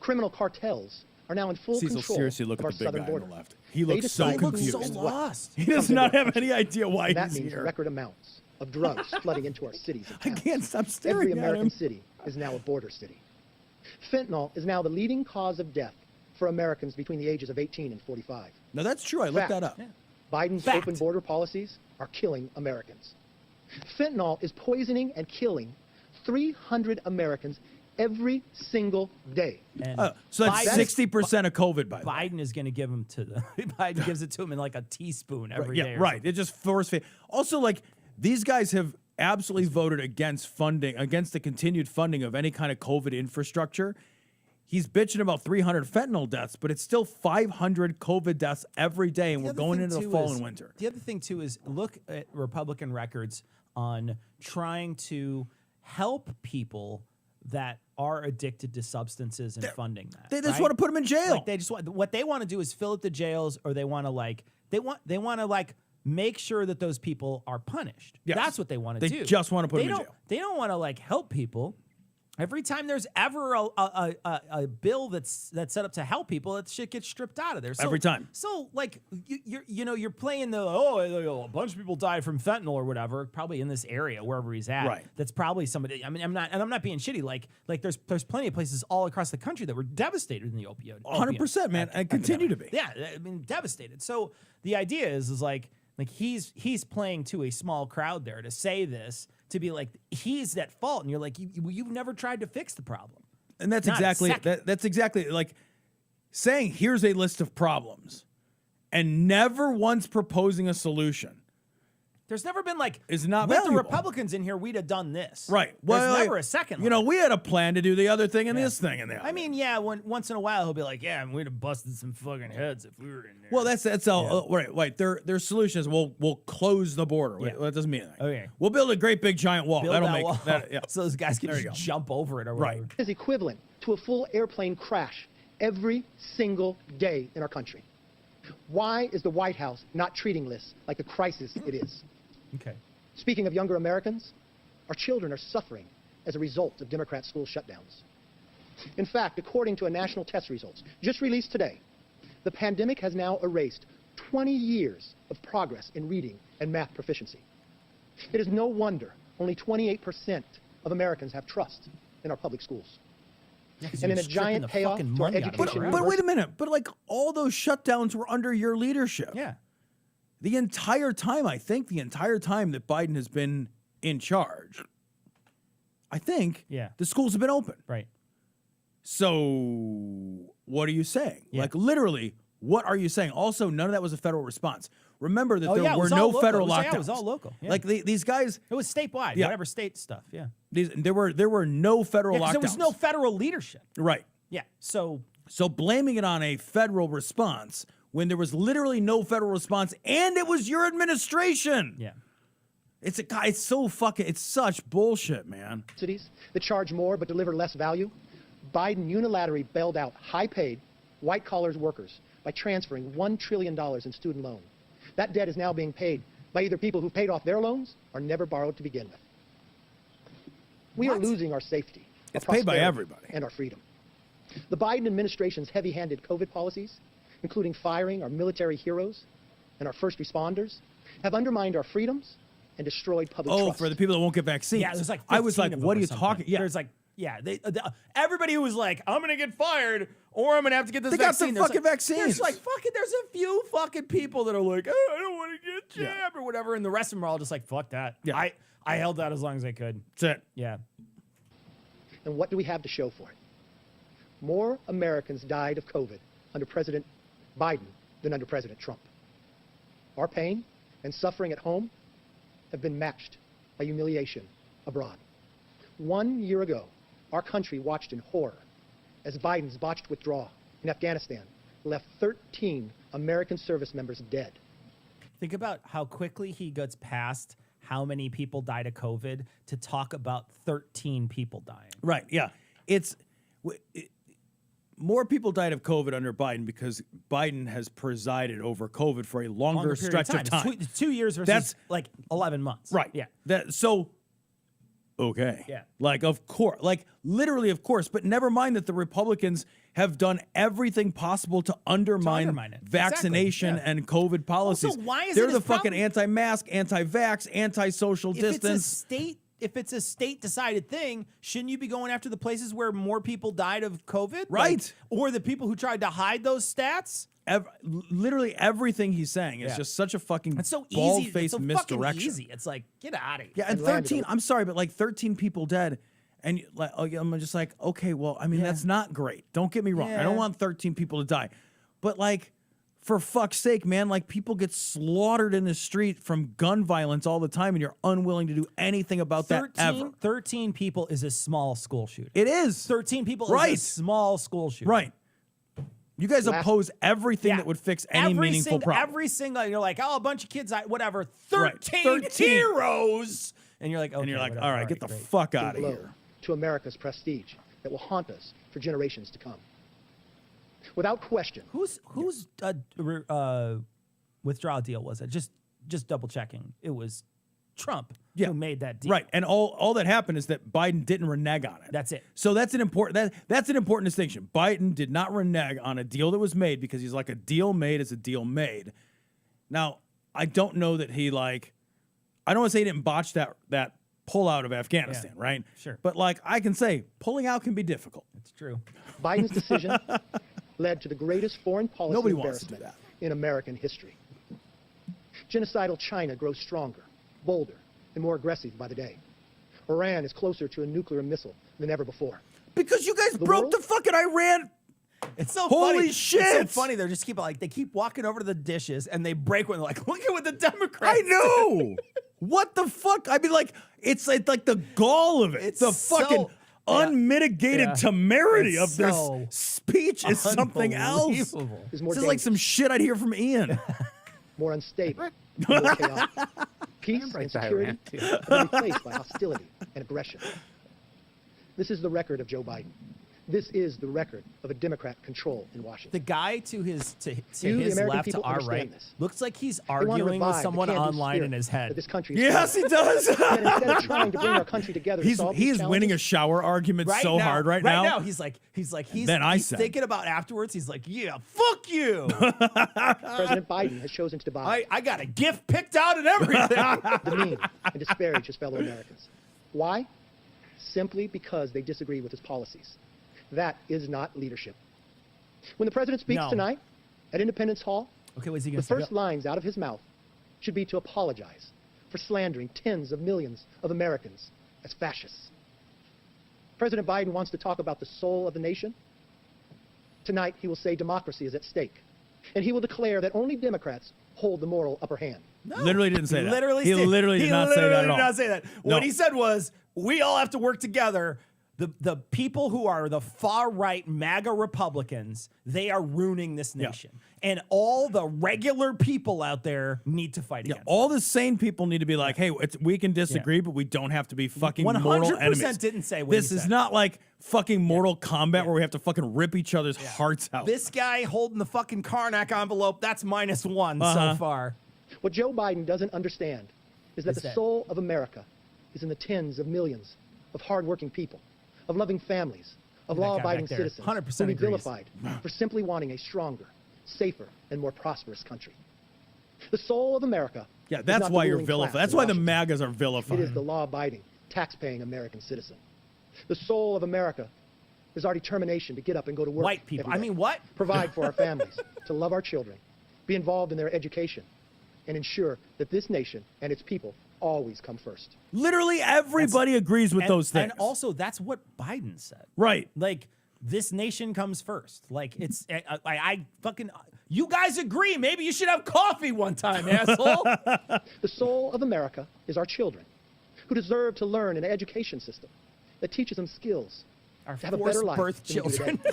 Criminal cartels are now in full Cecil, control seriously, look of at our the big southern guy border. on the left. He They looks so decide who confused. and what lost. He does comes into not our have any idea why That he's means here. record amounts of drugs flooding into our cities and I towns. can't stop Every staring at American him. city is now a border city. Fentanyl is now the leading cause of death for Americans between the ages of 18 and 45. No, that's true. I looked that up. Fact. Biden's Fact. open border policies are killing Americans. Fentanyl is poisoning and killing 300 Americans every single day. And So that's Biden- 60% of COVID, by the way. Biden is going to give him to the Biden gives it to him in like a teaspoon every day. Yeah, or right. something. It just force feed. Also, like, these guys have absolutely voted against the continued funding of any kind of COVID infrastructure. He's bitching about 300 fentanyl deaths, but it's still 500 COVID deaths every day, and The we're other going thing, into the too, fall is- and winter. The other thing too is look at Republican records on trying to help people that are addicted to substances and funding that. They just right? want to put them in jail. Like they just want what they want to do is fill up the jails, or they want to like make sure that those people are punished. Yes. That's what they want to They do. just wanna put They them in don't- jail. They don't want to like help people. Every time there's ever a bill that's set up to help people, that shit gets stripped out of there. So, Every time. So like you're playing the a bunch of people died from fentanyl or whatever, probably in this area wherever he's at. Right. That's probably somebody. I mean, I'm not being shitty. Like there's plenty of places all across the country that were devastated in the opioid. 100%, man, and continue to be. Yeah, I mean, devastated. So the idea is like he's playing to a small crowd there to say this, to be like he's at fault, and you're like you've never tried to fix the problem. And that's Not a exactly second. that's exactly like saying here's a list of problems and never once proposing a solution. There's never been like Is not with the valuable. Republicans in here, we'd have done this. Right. There's never a second. You know, like we had a plan to do the other thing and this thing and the other. I mean, yeah, once in a while he'll be like, yeah, we'd have busted some fucking heads if we were in there. well, that's all. Right. Their solution is we'll close the border. Yeah. Well, that doesn't mean anything. Okay. We'll build a great big giant wall. Build That'll that make wall that. Yeah. so those guys can There you just go. jump over it or Right. whatever. Is equivalent to a full airplane crash every single day in our country. Why is the White House not treating this like a crisis it is? Okay. Speaking of younger Americans, our children are suffering as a result of Democrat school shutdowns. In fact, according to a national test results just released today, the pandemic has now erased 20 years of progress in reading and math proficiency. It is no wonder only 28% of Americans have trust in our public schools. And in a giant payoff to our education But wait a minute. But like all those shutdowns were under your leadership. Yeah. The entire time, I think, the entire time that Biden has been in charge, I think the schools have been open. Right. So what are you saying? Yeah. Like literally, what are you saying? Also, none of that was a federal response. Remember that Oh, there yeah, it were was all no local. federal It was- lockdowns. yeah, it was all local. Yeah. Like these guys, It was statewide, Yeah. whatever state stuff. Yeah. there were no federal Yeah, 'cause lockdowns. there was no federal leadership. Right. Yeah. So So blaming it on a federal response when there was literally no federal response and it was your administration. Yeah. It's such bullshit, man. Cities that charge more but deliver less value. Biden unilaterally bailed out high-paid, white-collar workers by transferring $1 trillion in student loan. That debt is now being paid by either people who paid off their loans or never borrowed to begin with. We are losing our safety, It's our paid by prosperity, everybody. and our freedom. The Biden administration's heavy-handed COVID policies, including firing our military heroes and our first responders, have undermined our freedoms and destroyed public trust. For the people that won't get vaccines. Yeah, there's like I was 15 like, of them what or are you something. talking? Yeah, There's like, everybody who was like, I'm gonna get fired or I'm gonna have to get this They got vaccine. some There's fucking like, vaccines. There's like there's a few fucking people that are like, oh, I don't want to get jabbed Yeah. or whatever, and the rest of them are all just like, fuck that. Yeah. I held out as long as I could. that's it. Yeah. And what do we have to show for it? More Americans died of COVID under President Biden than under President Trump. Our pain and suffering at home have been matched by humiliation abroad. 1 year ago, our country watched in horror as Biden's botched withdrawal in Afghanistan left 13 American service members dead. Think about how quickly he gets past how many people died of COVID to talk about 13 people dying. Right. Yeah. More people died of COVID under Biden because Biden has presided over COVID for a longer period stretch of time. It's 2 years versus That's- like 11 months. Right. Yeah. Okay. Yeah. Like, of course. Like, literally, of course. But never mind that the Republicans have done everything possible to undermine undermine it. vaccination Exactly, yeah. and COVID policies. why is They're it the his fucking problem? anti-mask, anti-vax, anti-social distance. If it's a state decided thing, shouldn't you be going after the places where more people died of COVID? Right. Or the people who tried to hide those stats? Literally everything he's saying is Yeah. just such a fucking It's so easy. It's bald-faced so misdirection. fucking easy. It's like, get out of here. Yeah, and And landed 13. on- I'm sorry, but like 13 people dead, and I'm just like, okay, well, I mean, that's not great. Don't get me wrong. I don't Yeah. want 13 people to die, but like, for fuck's sake, man, like people get slaughtered in the street from gun violence all the time, and you're unwilling to do anything about that ever. 13 people is a small school shooting. It is 13 people Right. is a small school shooting. right. You guys Last- oppose everything Yeah. that would fix any meaningful problem. Every single, you're like, oh, a bunch of kids, whatever. 13, Right. 13. heroes. And you're like, okay, and you're like, whatever, all right, get the great. fuck out of blow here. to America's prestige that will haunt us for generations to come. Without question, Whose withdrawal deal was it? Just double checking. It was Trump who made that deal. Right, and all that happened is that Biden didn't renege on it. That's it. So that's an important distinction. Biden did not renege on a deal that was made because he's like, a deal made is a deal made. Now, I don't know that I don't want to say he didn't botch that pull out of Afghanistan, right? Sure. But like, I can say pulling out can be difficult. It's true. Biden's decision led to the greatest foreign policy Nobody wants to do embarrassment in American history. Genocidal China grows stronger, bolder, and more aggressive by the day. Iran is closer to a nuclear missile than ever before. Because you guys broke world? the fucking Iran. It's so Holy funny. shit. It's so funny. They just they keep walking over to the dishes and they break one. They're like, look at what the Democrats I know. What the fuck? I mean, like, it's like the gall of it. It's the so- fucking unmitigated Yeah. temerity It's of this so speech is something else. unbelievable. Is more This is like some dangerous, shit I'd hear from Ian. more unstable, and more chaotic. Peace and right to security Iran, too. have been replaced by hostility and aggression. This is the record of Joe Biden. This is the record of a Democrat control in The Washington. guy to his You, the his American left to people, our understand right this. looks like he's They want to arguing with revive the someone can-do online spirit in his that head. This country is Yes, he does. Yet instead of trying to bring our country together, to He's solve he these is winning a challenges, shower argument so hard right now. He's Then I he's said. thinking about afterwards. He's like, yeah, fuck you. President Biden has chosen to divide, I got a gift picked out and everything. demean, and disparage his fellow Americans. Why? Simply because they disagree with his policies. That is not leadership. When the president speaks No. tonight at Independence Hall, Okay, what's he the gonna say? first lines out of his mouth should be to apologize for slandering tens of millions of Americans as fascists. President Biden wants to talk about the soul of the nation. Tonight, he will say democracy is at stake. And he will declare that only Democrats hold the moral upper hand. Literally didn't say that. Literally he said- literally did he not say that literally at all. did not say that. No. What he said was, we all have to work together The people who are the far right MAGA Republicans, they are ruining this nation. And all the regular people out there need to fight against all the sane people need to be like, hey, we can disagree, but we don't have to be fucking mortal enemies. 100% didn't say what this he is said. not like fucking Mortal Kombat where we have to fucking rip each other's hearts out. This guy holding the fucking Karnak envelope, that's -1 so far. What Joe Biden doesn't understand is that the soul of America is in the tens of millions of hardworking people, of loving families, of law-abiding citizens 100% who we agrees. vilified for simply wanting a stronger, safer, and more prosperous country. The soul of America is that's not the why you're ruling class vilified. That's in why the Washington. MAGAs are vilified. It is the law-abiding, tax-paying American citizen. The soul of America is our determination to get up and go to work. White people. every I day, mean, what? Provide for our families, to love our children, be involved in their education, and ensure that this nation and its people always come first. Literally everybody agrees with those things. And also, that's what Biden said. Right. Like, this nation comes first. Like, it's, I fucking, you guys agree. Maybe you should have coffee one time, asshole. The soul of America is our children, who deserve to learn in an education system that teaches them skills Our to have a better life birth than we do children. today.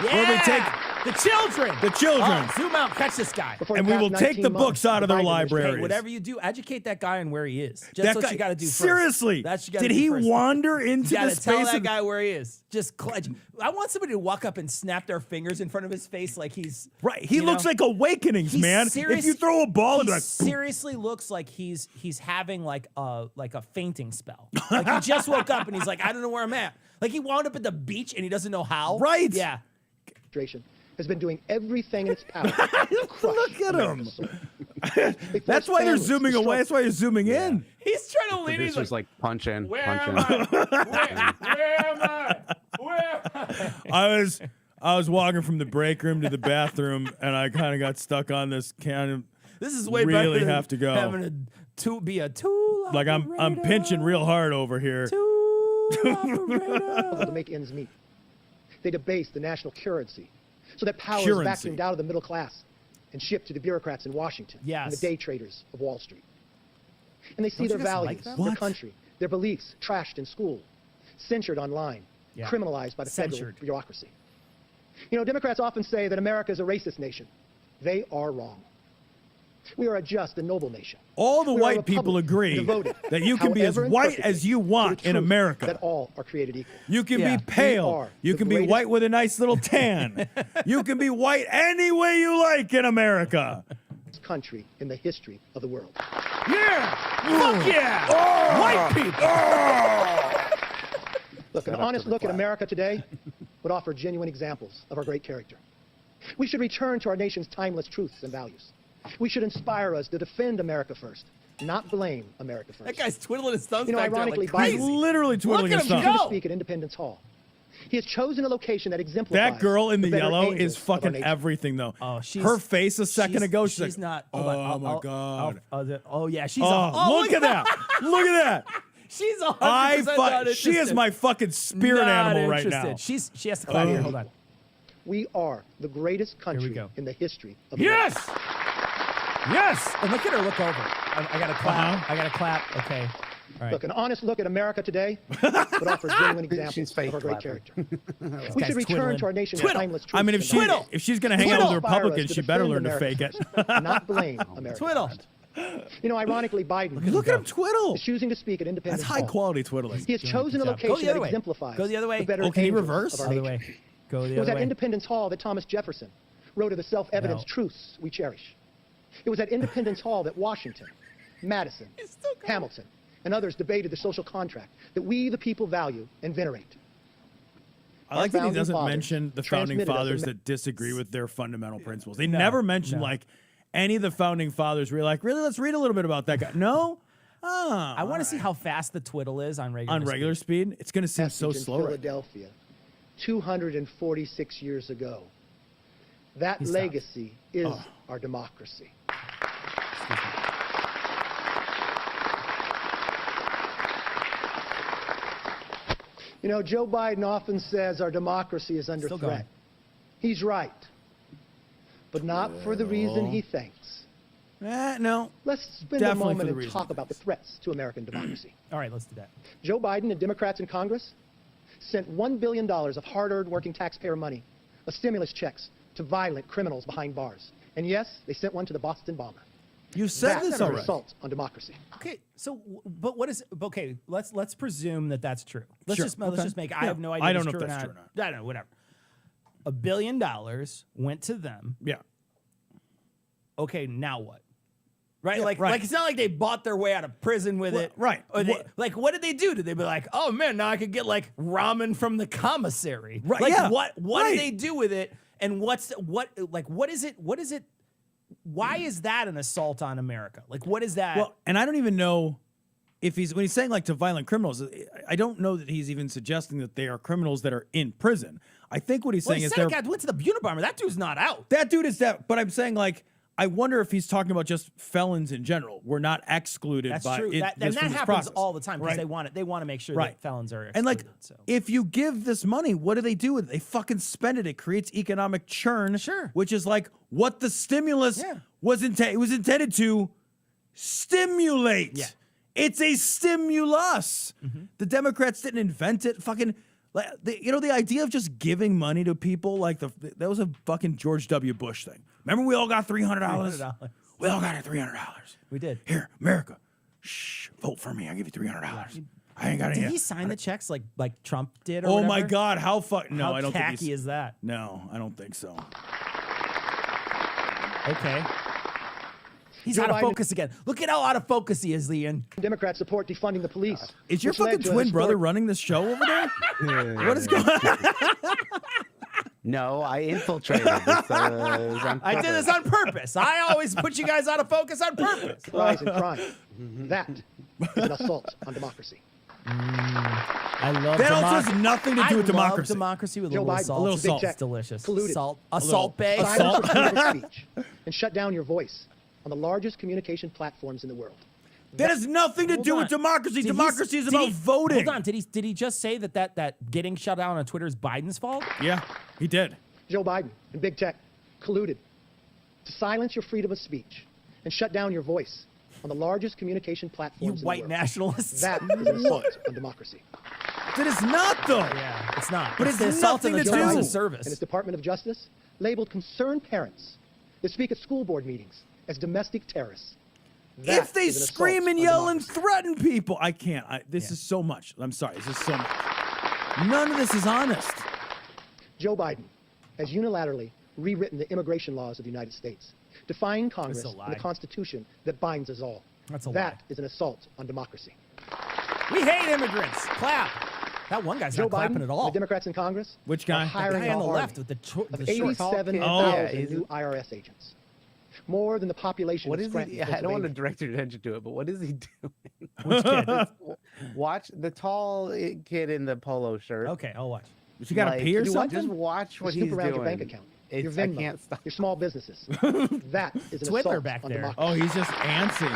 Yeah. we take the children. the children. Oh, zoom out, catch this guy. Before And the we will past take 19 the months, books out of the their Biden administration- libraries. Hey, whatever you do, educate that guy on where he is. Just That what guy- you got to do first. Seriously, That's what you gotta did do he first. wander into You the gotta tell space that of guy where he is. Just I want somebody to walk up and snap their fingers in front of his face like he's right? He you looks know? like Awakenings, He's man. serious- If you throw a ball, it'd he be like seriously looks like he's having like a fainting spell. Like he just woke up and he's like, I don't know where I'm at. Like he wound up at the beach and he doesn't know how. Right. Yeah. administration has been doing everything in its power to crush Look at America's him. soul. They That's force why they're families to zooming away. struggle. That's why you're zooming in. He's trying to lean. He's Producer's like, like punching. where am I? Where am I? Where am I? I was walking from the break room to the bathroom, and I kind of got stuck on this kind of. This is way Really better than have to go. having be a tool Like I'm pinching real hard over here. Tool operator. To make ends meet. They debase the national currency so that power is Currency. vacuumed out of the middle class and shipped to the bureaucrats in Washington and Yes. the day traders of Wall Street. And they see Don't their you guys like values, that? their What? country, their beliefs trashed in school, censored online, Yeah. criminalized by the federal Censored. bureaucracy. You know, Democrats often say that America is a racist nation. They are wrong. We are a just and noble nation. All the We are a white people republic agree devoted, that you can be as however white imperfectly, as you to want the in truth America. That all are created equal. You can Yeah. be pale. We are You the can be greatest- white with a nice little tan. You can be white any way you like in America. Country in the history of the world. Yeah. Fuck yeah. White people. Look, an honest look at America today would offer genuine examples of our great character. We should return to our nation's timeless truths and values. We should inspire us to defend America first, not blame America first. That guy's twiddling his thumbs You know, back there ironically, like He's crazy. literally twiddling Look his at him thumb. go. to speak at Independence Hall. He has chosen a location that exemplifies That girl in the better yellow angels is of our fucking nation. everything, though. Oh, she's her face a second ago. She's like, not. oh my God. Oh yeah, she's. Oh, look at that! Look at that! She's 100% I not she is interested. my fucking spirit Not animal right interested. now. She has to clap here. Hold on. We are the greatest country go. in the history of the world. Yes. Yes. And look at her look over. I got to clap. Uh-huh. I got to clap. Okay. All right. Look, an honest look at America today would offer genuine examples She's of fake our great clapping. character. We guy's should return twiddling. to our nation's Twiddle. timeless truths I mean, and values. if she's gonna hang out with the Twiddle. Inspire us Republicans, to she better defend learn to America fake it. first, not blame America. Twiddle. first. You know, ironically, Biden Look at him twiddle. is choosing to speak at Independence That's high Hall. quality twiddling. He has chosen a Good job. Go location the other that way. exemplifies Go the other way. the better Oh, can he angels reverse? of our Other nature. way. Go the It was other at way. Independence Hall that Thomas Jefferson wrote of the self-evident No. truths we cherish. It was at Independence Hall that Washington, Madison, Hamilton, and others debated the social contract that we, the people, value and venerate. I like Our that he founding doesn't fathers mention the founding transmitted us a fathers me- that disagree with their fundamental principles. They never mention no. like any of the founding fathers where you're like, really, let's read a little bit about that guy. No? I want to see how fast the twiddle is on regular. On regular speed, it's going to seem so Message in slow. Right? Philadelphia, 246 years ago. That He stopped. legacy is our democracy. You know, Joe Biden often says our democracy is under Still threat. going. He's right, but not for the reason he thinks. No. Let's spend Definitely a for moment the and reason talk it about the threats to American democracy. All right, let's do that. Joe Biden and Democrats in Congress sent $1 billion of hard-earned working taxpayer money, of stimulus checks, to violent criminals behind bars. And yes, they sent one to the Boston bomber. You said That's this an already. assault on democracy. Okay, so but what is okay? Let's presume that that's true. Let's Sure, let's okay. just make. I Yeah. have no idea. I if don't it's know if true that's or true or not. I don't know. Whatever. $1 billion went to them. Yeah. Okay, now what? Right, Yeah, like right. it's not like they bought their way out of prison with it. right. Or What- like, what did they do? Did they be like, oh man, now I could get like ramen from the commissary? Right, Like, yeah, what right. did they do with it? And what is it? What is it? Why is that an assault on America? Like, what is that? Well, and I don't even know if when he's saying like to violent criminals, I don't know that he's even suggesting that they are criminals that are in prison. I think what he's saying he is said they're a guy went to the Unabomber. That dude's not out. that dude is that. But I'm saying like I wonder if he's talking about just felons in general. We're not excluded That's by true. it. And this that from this happens process. all the time because Right. they want to make sure Right. that felons are excluded. And like, so. if you give this money, what do they do with it? They fucking spend it. It creates economic churn. Sure. Which is like what the stimulus Yeah. was intended. It was intended to stimulate. Yeah. It's a stimulus. The Democrats didn't invent it. Fucking, like, the idea of just giving money to people like that was a fucking George W. Bush thing. Remember, we all got $300. $300. We all got $300. We did. Here, America. Shh, vote for me. I'll give you $300. I ain't got any. Did he sign the checks like Trump did? Or Oh whatever? my God! How No, How I don't think tacky he's. is that? No, I don't think so. Okay. He's Joe out of Biden- focus again. Look at how out of focus he is, Ian. Democrats support defunding the police. Is your which led fucking to a twin brother historic- running this show over there? What is going on? No, I infiltrated this. I did this on purpose. I always put you guys out of focus on purpose. rise in crime. That is an assault on democracy. I love That also has nothing to do with I love democracy. democracy with a Joe little Biden, salt. A little big salt. tech, It's delicious. colluded. Salt. A salt bay. Silence your freedom of speech and shut down your voice on the largest communication platforms in the world. That has nothing to Hold do on. with democracy. Did he- Democracy is did about he- voting. Hold on. Did he just say that getting shut down on Twitter is Biden's fault? Yeah, he did. Joe Biden and big tech colluded to silence your freedom of speech and shut down your voice on the largest communication You platforms in white the world. nationalists. That is an assault on democracy. That is not though. Yeah, it's not. But it's it's the assault on nothing the to terms do. of And service. its Department of Justice labeled concerned parents that speak at school board meetings as domestic terrorists. That If they is an assault scream and on yell and democracy. threaten people, I can't. This is so much. I'm sorry. This is so much. None of this is honest. Joe Biden has unilaterally rewritten the immigration laws of the United States, defying Congress a and lie. the Constitution that binds us all. That's a lie. That is an assault on democracy. We hate immigrants. Clap. That one guy's Joe not clapping Biden at all. and the Democrats in Congress Which are guy? The The hiring guy on an the army left with the of short. 87,000 he's- new IRS agents, more than the population What of is Scranton, he? I don't want to Pennsylvania. direct your attention to it, but what is he doing? Which kid? Watch the tall kid in the polo shirt. Okay, I'll watch. You got to pee or do what? something? Just watch what Snoop he's around doing. your bank account, your It's- Venmo, I can't stop. your small businesses. That is an Twiddler assault back on there. democracy. Oh, he's just antsy.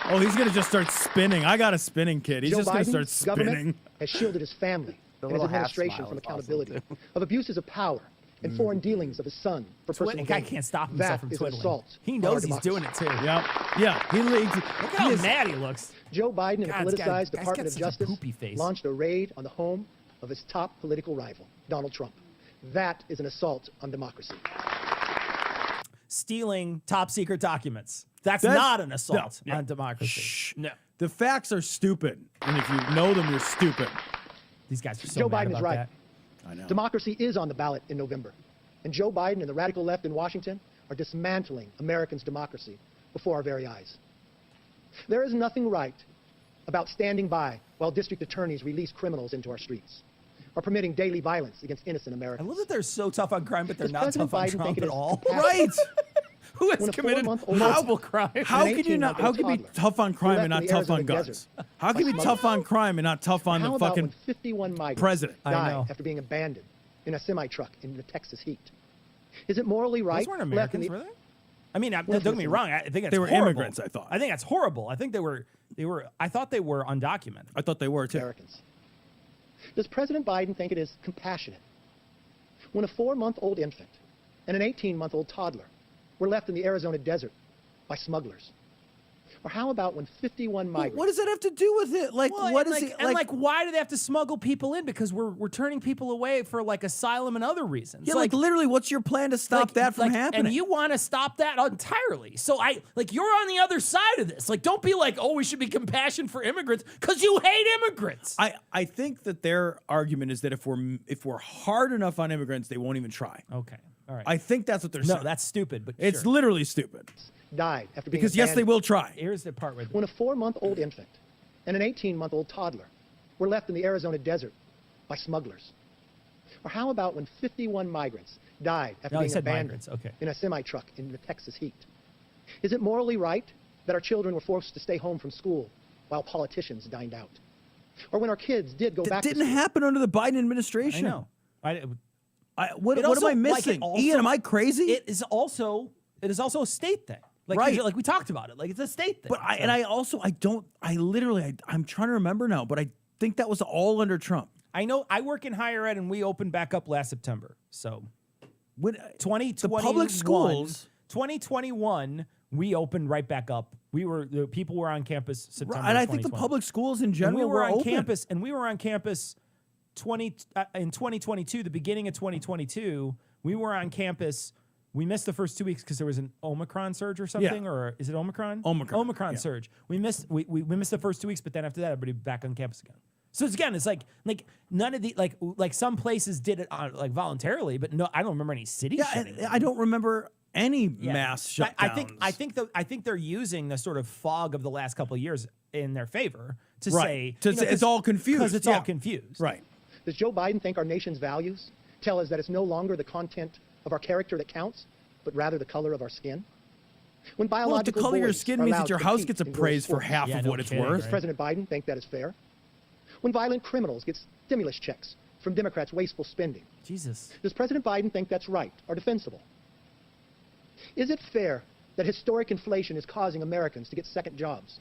Oh, he's gonna just start spinning. I got a spinning kid. He's Joe just gonna Biden's start government spinning. has shielded his family The and his little half administration smile from is awesome, accountability too. of abuses of power and foreign dealings of his son for That personal guy gain. can't stop himself That from is an twiddling. assault He on our knows he's democracy. doing it too. Yeah. Look at how mad he looks. Joe Biden and God, a this guy- politicized guy's got Department of such a Justice poopy face. launched a raid on the home of his top political rival, Donald Trump. That is an assault on democracy. Stealing top secret documents. That's That's- not an assault no. on democracy. Shh. No. The facts are stupid, and if you know them, you're stupid. These guys are so Joe mad Biden is about right. that. I know. Democracy is on the ballot in November. And Joe Biden and the radical left in Washington are dismantling Americans' democracy before our very eyes. There is nothing right about standing by while district attorneys release criminals into our streets or permitting daily violence against innocent I Americans. love that they're so tough on crime, but they're Does not President tough on Biden Trump think it at is all. compassionate Right. Who has when a committed 4-month-old multiple crimes? How an can you not? How 18-month-old can you be toddler tough on crime left and in not the tough on Arizona guns? desert How can you be by tough on crime and not tough on How the about fucking when 51 migrants president? I died know. after being abandoned in a semi-truck in the Texas heat? Is it morally right? Those weren't left in Americans, the- were they? I mean, don't Listen, get me listen. wrong. I think that's They were horrible. immigrants, I thought. I think that's horrible. I think they were. I thought they were undocumented. I thought they were too. Americans. Does President Biden think it is compassionate when a 4-month-old infant and an 18-month-old toddler were left in the Arizona desert by smugglers? Or how about when 51 migrants... What does that have to do with it? Like, Well, what and is like, it? and like, why do they have to smuggle people in? Because we're turning people away for like asylum and other reasons. Yeah, like literally, what's your plan to stop that from happening? And you want to stop that entirely. So you're on the other side of this. Like, don't be like, oh, we should be compassion for immigrants because you hate immigrants. I think that their argument is that if we're hard enough on immigrants, they won't even try. Okay, all right. I think that's what they're saying. No, that's stupid, but it's sure. literally stupid. died after being Because yes, they will try. Here's the part where when a 4-month-old infant and an 18-month-old toddler were left in the Arizona desert by smugglers. Or how about when 51 migrants died after being abandoned in a semi-truck in the Texas heat? Is it morally right that our children were forced to stay home from school while politicians dined out? Or when our kids did go back to school? That didn't happen under the Biden administration. I know. What am I missing? Ian, am I crazy? It is also a state thing. Like, right. Like we talked about it. Like it's a state thing. But I'm trying to remember now, but I think that was all under Trump. I know I work in higher ed and we opened back up last September. So when 2021, the public schools 2021, we opened right back up. The people were on campus September. And I think the public schools in general were on open. campus, and we were on campus in 2022, the beginning of 2022. We were on campus. We missed the first 2 weeks because there was an Omicron surge or something, or is it Omicron? Omicron surge. We missed the first 2 weeks, but then after that, everybody back on campus again. So it's like none of the like some places did it on like voluntarily, but no, I don't remember any cities. Yeah, and I don't remember any mass shutdowns. I think they're using the sort of fog of the last couple of years in their favor to say it's all confused because it's all confused. Right. Does Joe Biden think our nation's values tell us that it's no longer the content of our character that counts, but rather the color of our skin? When biological the color of your boys skin are means allowed that your to house compete gets in girls' appraised for sports, half of what it's worth. Does President Biden think that is fair? When violent criminals get stimulus checks from Democrats' wasteful spending, Jesus, does President Biden think that's right or defensible? Is it fair that historic inflation is causing Americans to get second jobs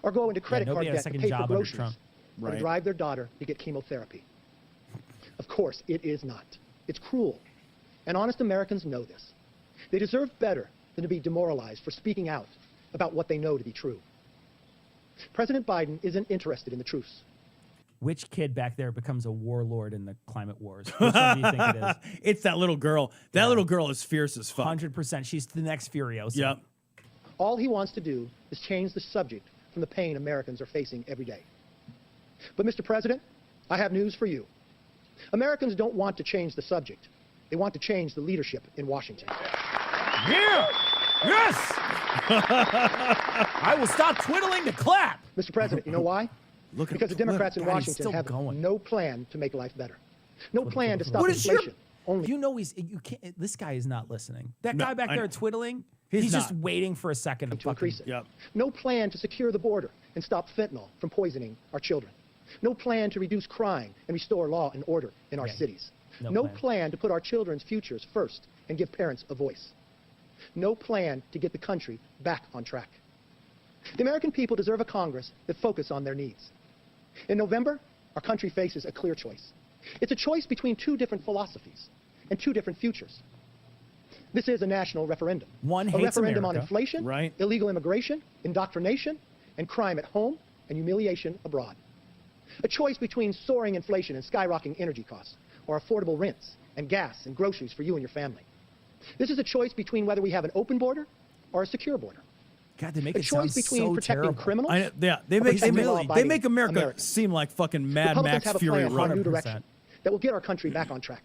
or go into credit card debt to pay for groceries or to drive their daughter to get chemotherapy? Of course, it is not. It's cruel. And honest Americans know this. They deserve better than to be demoralized for speaking out about what they know to be true. President Biden isn't interested in the truths. Which kid back there becomes a warlord in the climate wars? Which one do you think it is? It's that little girl. That little girl is fierce as fuck. 100%. She's the next Furiosa. Yep. All he wants to do is change the subject from the pain Americans are facing every day. But, Mr. President, I have news for you. Americans don't want to change the subject. They want to change the leadership in Washington. Yeah! Yes! I will stop twiddling to clap. Mr. President, you know why? Because the Democrats in Washington have no plan to make life better. No plan to stop inflation. You know this guy is not listening. That guy back there twiddling, he's just waiting for a second to increase it. Yep. No plan to secure the border and stop fentanyl from poisoning our children. No plan to reduce crime and restore law and order in our cities. No plan to put our children's futures first and give parents a voice. No plan to get the country back on track. The American people deserve a Congress that focuses on their needs. In November, our country faces a clear choice. It's a choice between two different philosophies and two different futures. This is a national referendum. One a hates referendum America, on inflation, illegal immigration, indoctrination, and crime at home and humiliation abroad. A choice between soaring inflation and skyrocketing energy costs, or affordable rents and gas and groceries for you and your family. This is a choice between whether we have an open border or a secure border. God, they make a choice between protecting criminals. They make America seem like fucking Mad Max Fury Road. Republicans have a plan for a new direction that will get our country back on track.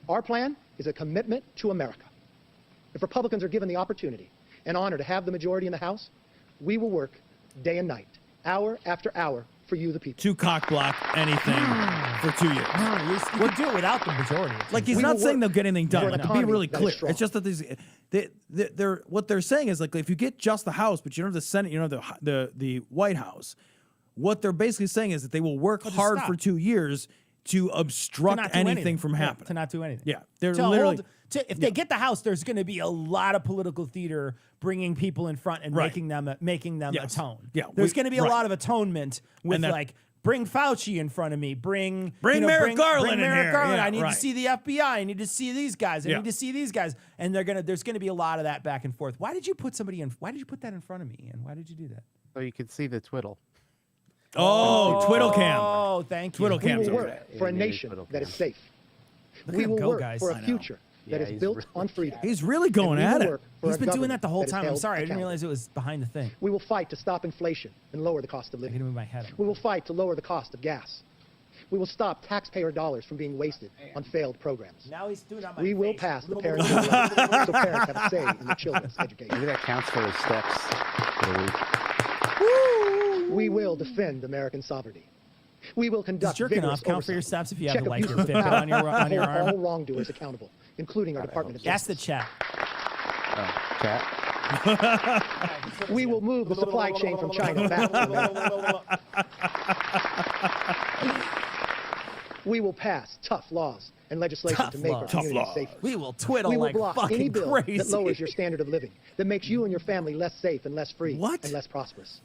Our plan is a commitment to America. If Republicans are given the opportunity and honor to have the majority in the House, we will work day and night, hour after hour, for you, the people. To cock block anything for 2 years. You could do it without the majority. Like, he's not saying they'll get anything done. To be really clear, it's just that what they're saying is, like, if you get just the House, but you don't have the Senate, you don't have the White House, what they're basically saying is that they will work hard for 2 years to obstruct anything from happening. To not do anything. Yeah. They're literally... if they get the House, there's going to be a lot of political theater bringing people in front and making them atone. Yeah, there's going to be a lot of atonement with bring Fauci in front of me. Bring Merrick Garland in Merrick here. Garland. Yeah, I need right. to see the FBI. I need to see these guys. I Yeah. need to see these guys. And there's gonna be a lot of that back and forth. Why did you put that in front of me, Ian? Why did you do that? So you could see the twiddle. Oh, twiddle cam. Oh, thank you. Twiddle We cam's will over work there. for a Yeah, nation twiddle that is cam. safe. Look We at him will go, work guys. for I a know. future that Yeah, is he's built really- on freedom. He's really going And we at will it. work for He's a been doing that government the whole that is time. I'm held sorry, I didn't accountable. realize it was behind the thing. We will fight to stop inflation and lower the cost of I living. can move my head. We will fight to lower the cost of gas. We will stop taxpayer dollars from being wasted on failed programs. Now he's doing it on my We will face. pass the Parents' Bill so parents have a say in their children's education. Maybe that counts for his steps for the week. We will defend American sovereignty. We will Does conduct jerking vigorous off count for your oversight. steps if you have Check the, like your abuses of Fitbit power, on your and hold arm? all wrongdoers accountable, including our Department of Ask Justice. the chat. Oh, chat. We will move the supply chain from China back to America. We will pass tough laws and legislation Tough to make our laws. communities Tough safer. We will twiddle We will like block any fucking bill crazy. that lowers your standard of living, that makes you and your family less safe and less free What? and less prosperous.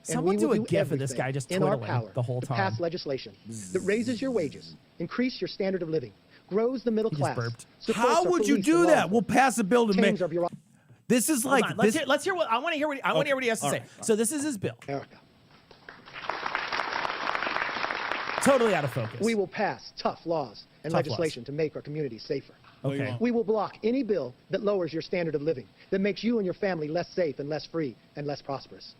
Someone and we do will a gif of this everything guy just in our twiddling power the whole to time. pass legislation that raises your wages, increase your standard of living, grows the middle He just class. burped. supports How our would you police do and law that? We'll pass a bill to tames make. our bureaucracy. This is Hold like on, this. let's hear what I want to hear. What want to hear what he has to say. All right. So this is his bill. America. Totally out of focus. We will pass tough laws and Tough legislation to make our communities safer. Okay. We will block any bill that lowers your standard of living, that makes you and your family less safe and less free and less prosperous.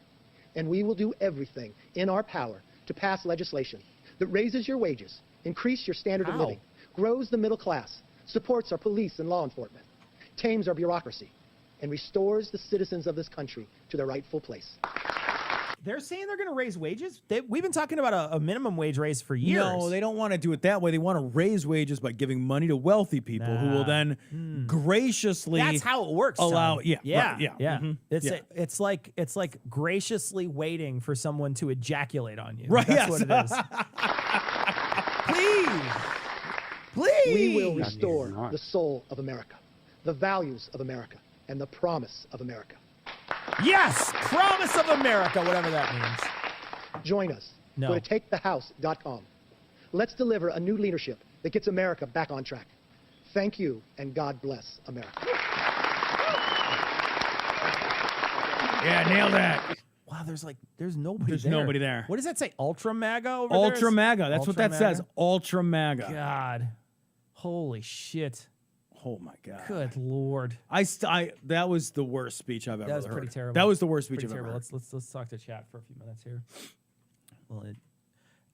And we will do everything in our power to pass legislation that raises your wages, increase your standard of How? living, grows the middle class, supports our police and law enforcement, tames our bureaucracy, and restores the citizens of this country to their rightful place. They're saying they're going to raise wages. We've been talking about a minimum wage raise for years. No, they don't want to do it that way. They want to raise wages by giving money to wealthy people who will then graciously. That's how it works. allow- Tom. yeah, yeah, right, yeah, yeah. mhm, It's yeah. it's like graciously waiting for someone to ejaculate on you. Right, That's yes. what it is. Please, We will Please. restore Not. the soul of America, the values of America, and the promise of America. yes, promise of America, whatever that means. Join us. No. Go to takethehouse.com. Let's deliver a new leadership that gets America back on track. Thank you, and God bless America. Yeah, nail that. Wow, there's nobody. There's there. nobody there. What does that say? Ultra MAGA over there? Ultra MAGA. That's what Ultra that says. MAGA? Ultra MAGA. God, holy shit. Oh my God. Good Lord. That was the worst speech I've ever That was heard. pretty terrible. That was the worst speech Pretty I've ever terrible. heard. Let's talk to chat for a few minutes here. Well,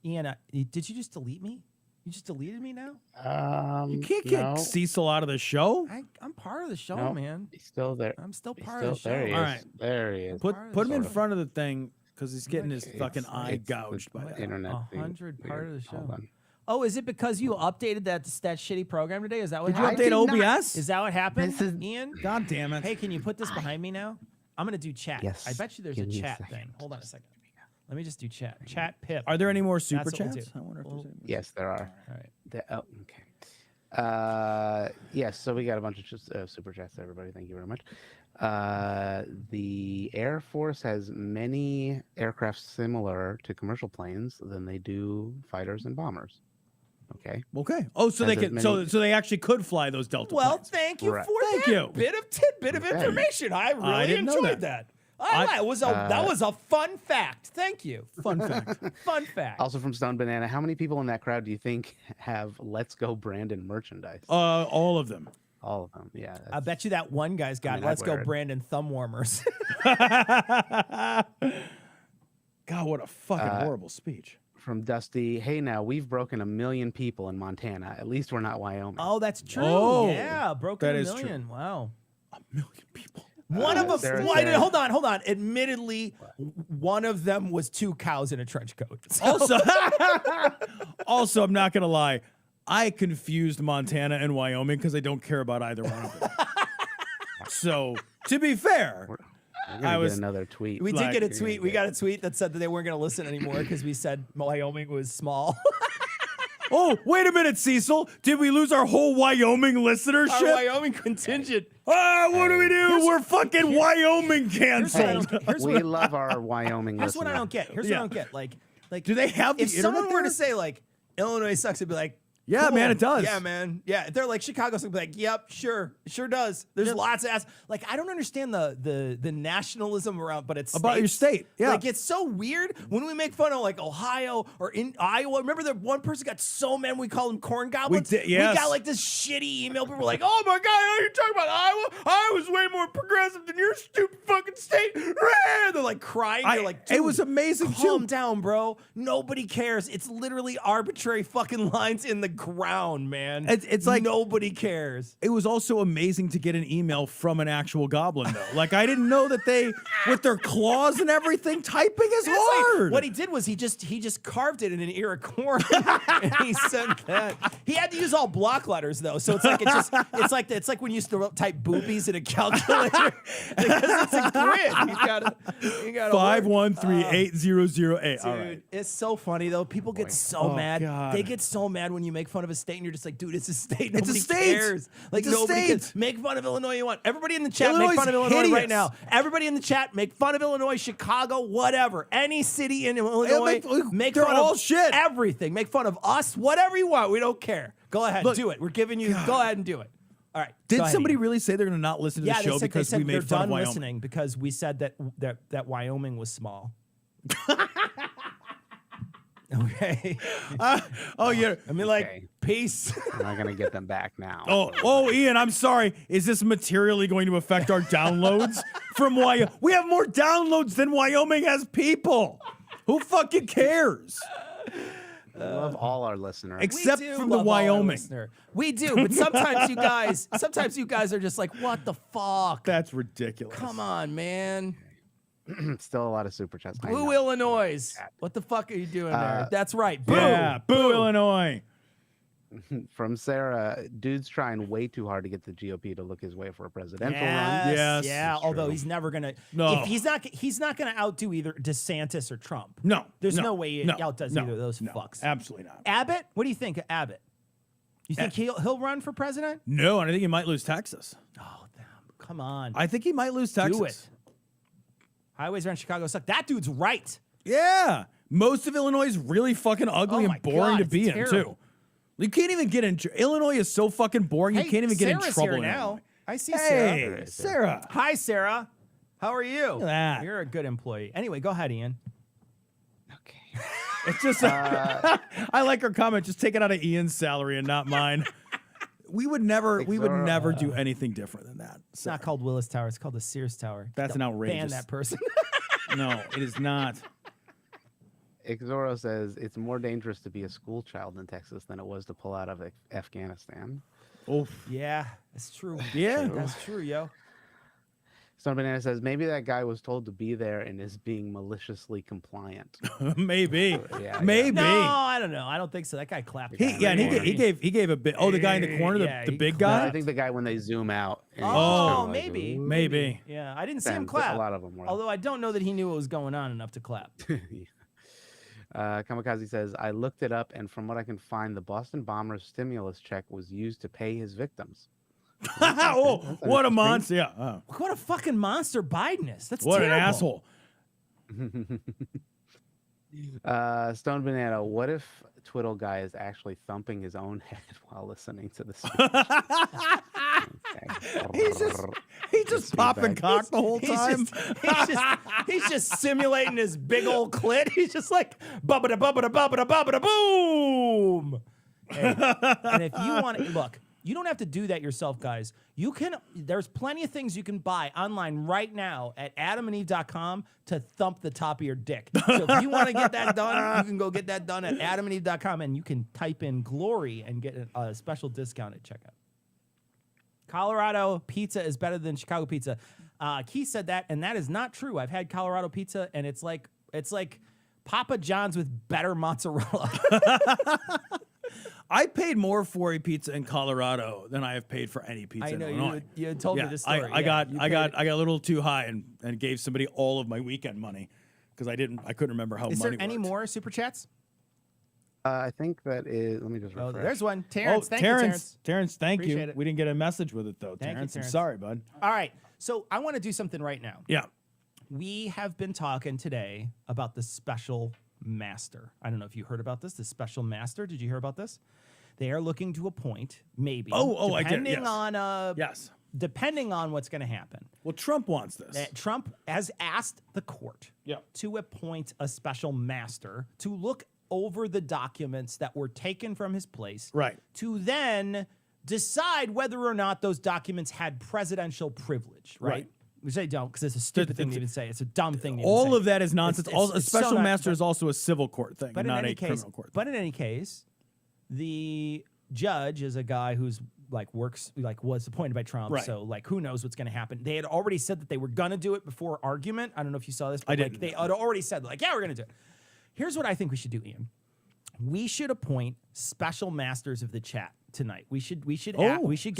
Ian, did you just delete me? You just deleted me now? You can't get no, Cecil out of the show. I'm part of the show, no, man. He's still there. I'm still He's part of the still show. there. He All is. right. There he is. Put part of him the in show. front of the thing because he's getting his It's- fucking eye it's gouged by the that. internet. being 100 part of the weird. Hold show. on. Oh, is it because you updated that shitty program today? Is that what Did you happened? update did not. OBS? Is that what happened, This is- Ian? God damn it. Hey, can you put this behind me now? I'm gonna do chat. Yes. I bet you there's Give a me a chat second. thing. Hold on a second. Let me just do chat. Chat Pip. Are there any more super That's what we'll chats? do. I wonder if there's any. Yes, there are. All right. Oh, okay. Yes, so we got a bunch of just, super chats, everybody. Thank you very much. The Air Force has many aircraft similar to commercial planes than they do fighters and bombers. Okay. Okay. Oh, so Has they as can. So many- they actually could fly those Delta Well, planes. thank you Right. for Thank that you. bit of tidbit of Okay. information. I really didn't know enjoyed that. that. That was a fun fact. Thank you. Fun fact. Fun fact. Also from Stone Banana, how many people in that crowd do you think have "Let's Go Brandon" merchandise? All of them. All of them. Yeah. I bet you that one guy's got mean, I'd "Let's Go wear it. Brandon" thumb warmers. God, what a fucking horrible speech. From Dusty, hey, now we've broken 1 million people in Montana. At least we're not Wyoming. Oh, that's true. Oh, yeah, broken that a is true. million. Wow. 1 million people. One of them. there- Why, there- hold on. Admittedly, one of them was 2 cows in a trench coat. So- Also, I'm not gonna lie. I confused Montana and Wyoming because I don't care about either one of them. So, to be fair, We're gonna I get was- another tweet. we Like, did get a you're tweet. gonna We get- got a tweet that said that they weren't going to listen anymore because we said Wyoming was small. oh, wait a minute, Cecil. Did we lose our whole Wyoming Our listenership? Wyoming contingent. What do we do? We're fucking Wyoming Here's what I canceled. don't- here's we what- love our Wyoming Here's what I listener. don't get. Here's what I don't get. Like, Like, Do they have the if someone internet were there? to say like Illinois sucks, it'd be like, Yeah, cool. man, it does. Yeah, man. Yeah, if they're like Chicago, so it'd be like, yep, sure, it sure does. There's lots of ass. Like, I don't understand the nationalism around, but it's About your state, yeah. Like, it's so weird when we make fun of like Ohio or in Iowa. Remember that one person got so mad we called them corn goblins. did, yes. We got like this shitty email. People were like, oh my god, you're talking about Iowa? Iowa's way more progressive than your stupid fucking state. They're like crying. They're like, it dude, was amazing calm too. down, bro. Nobody cares. It's literally arbitrary fucking lines in the ground, man. It's like nobody cares. It was also amazing to get an email from an actual goblin, though. Like, I didn't know that they, with their claws and everything, typing is It's like, hard. what he did was he just carved it in an ear of corn, and he sent that. He had to use all block letters though, so it's like when you used to type boobies in a calculator because it's a grid. You got 5138008. All Dude, right. it's so funny though. People get so mad. God. They get so mad when you make fun of a state, and you're just like, dude, it's a state. It's a Nobody state. cares. Like It's a nobody state. cares. Make fun of Illinois. You want everybody in the chat. Illinois Make fun of is Illinois right hideous. now. Everybody in the chat. Make fun of Illinois, Chicago, whatever. Any city in Illinois. Make they're fun all of shit. everything. Make fun of us. Whatever you want. We don't care. Go ahead. Look, do it. We're giving you. Go ahead and do it. All right. Did go ahead, somebody Ian. really say they're going to not listen to Yeah, the show they because said we they're made fun done of Wyoming? listening because we said that Wyoming was small. Okay. Oh, yeah. I mean, like, Okay. peace. I'm not gonna get them back now. Oh, Ian, I'm sorry. Is this materially going to affect our downloads from Wyoming? We have more downloads than Wyoming has people. Who fucking cares? We love all our listeners. Except We do from the love all our Wyoming. listener. We do, but sometimes you guys are just like, what the fuck? That's ridiculous. Come on, man. Still a lot of super chats. I Blue know. Illinois. What the fuck are you doing there? That's right. Boo. Yeah, boo, Illinois. From Sarah, dude's trying way too hard to get the GOP to look his way for a presidential run. Yes, Yeah. it's Although true. he's never gonna. No. If he's not gonna outdo either DeSantis or Trump. No. There's no way he outdoes no, either of those no, fucks. Absolutely not. Abbott. What do you think of Abbott? You think he'll run for president? No, and I think he might lose Texas. Oh, damn. Come on. I think he might lose Texas. Do it. Highways around Chicago suck. That dude's right. Yeah. Most of Illinois is really fucking ugly Oh my and boring God, to be it's in, too. terrible. You can't even get in. Illinois is so fucking boring, you can't even get in Sarah's trouble here in now. Illinois. I see Hey, Sarah. Sarah. Hi, Sarah. How are you? at that. You're a good employee. Anyway, go ahead, Ian. Okay. It's just, I like her comment. Just take it out of Ian's salary and not mine. We would never do anything different than that. It's not called Willis Tower. It's called the Sears Tower. That's an outrageous. Ban that person. No, it is not. Ixoro says it's more dangerous to be a school child in Texas than it was to pull out of Afghanistan. Oh, Yeah, that's true. yeah. That's true, yo. Stone Banana says maybe that guy was told to be there and is being maliciously compliant. Maybe. Yeah, Maybe. No, I don't know. I don't think so. That guy clapped. And he gave a bit. Oh, the guy in the corner, Yeah, the he big No, guy. I think the guy when they zoom out. and he's Oh, kinda like, maybe. "Ooh." Maybe. Yeah, I didn't see him Depends. clap. A lot of them were. Although I don't know that he knew what was going on enough to clap. Kamikaze says, I looked it up, and from what I can find, the Boston Bombers stimulus check was used to pay his victims. Oh, what a interesting. monster. Yeah. Oh. What a fucking monster Biden is. That's What terrible. an asshole. Stone Banana, what if Twiddle Guy is actually thumping his own head while listening to the speech? He's just popping cock the whole time. He's just simulating his big old clit. He's just like bubba da bubba da bubba da bubba da boom. Hey, and if you want to look, you don't have to do that yourself, guys. You can. There's plenty of things you can buy online right now at adamandeve.com to thump the top of your dick. So if you want to get that done, you can go get that done at adamandeve.com, and you can type in glory and get a special discount at checkout. Colorado pizza is better than Chicago pizza. Keith said that, and that is not true. I've had Colorado pizza, and it's like Papa John's with better mozzarella. I paid more for a pizza in Colorado than I have paid for any pizza I know in Illinois. you had told me this story. I got a little too high and gave somebody all of my weekend money because I couldn't remember how Is money there any worked. more super chats? I think that is. Let me just Oh, refresh. there's one. Terrence, thank you, Terrence, Terrence. thank Appreciate you. it. We didn't get a message with it though, Thank you, Terrence. I'm Terrence. sorry, bud. All right, so I want to do something right now. Yeah. We have been talking today about the special master. I don't know if you heard about this. The special master. Did you hear about this? They are looking to appoint, maybe. I did. Depending on yes. Depending on what's going to happen. Well, Trump wants this. Trump has asked the court to appoint a special master to look over the documents that were taken from his place. Right. To then decide whether or not those documents had presidential privilege. Right. Which they don't, because it's a stupid thing to even say. It's a dumb thing to even say. All of that is nonsense. A special master is but, also a civil court thing, but not a criminal court thing. But in any case, the judge is a guy who's was appointed by Trump. Right. So who knows what's going to happen. They had already said that they were going to do it before argument. I don't know if you saw this. But I didn't. They had already said we're going to do it. Here's what I think we should do, Ian. We should appoint special masters of the chat tonight. We should get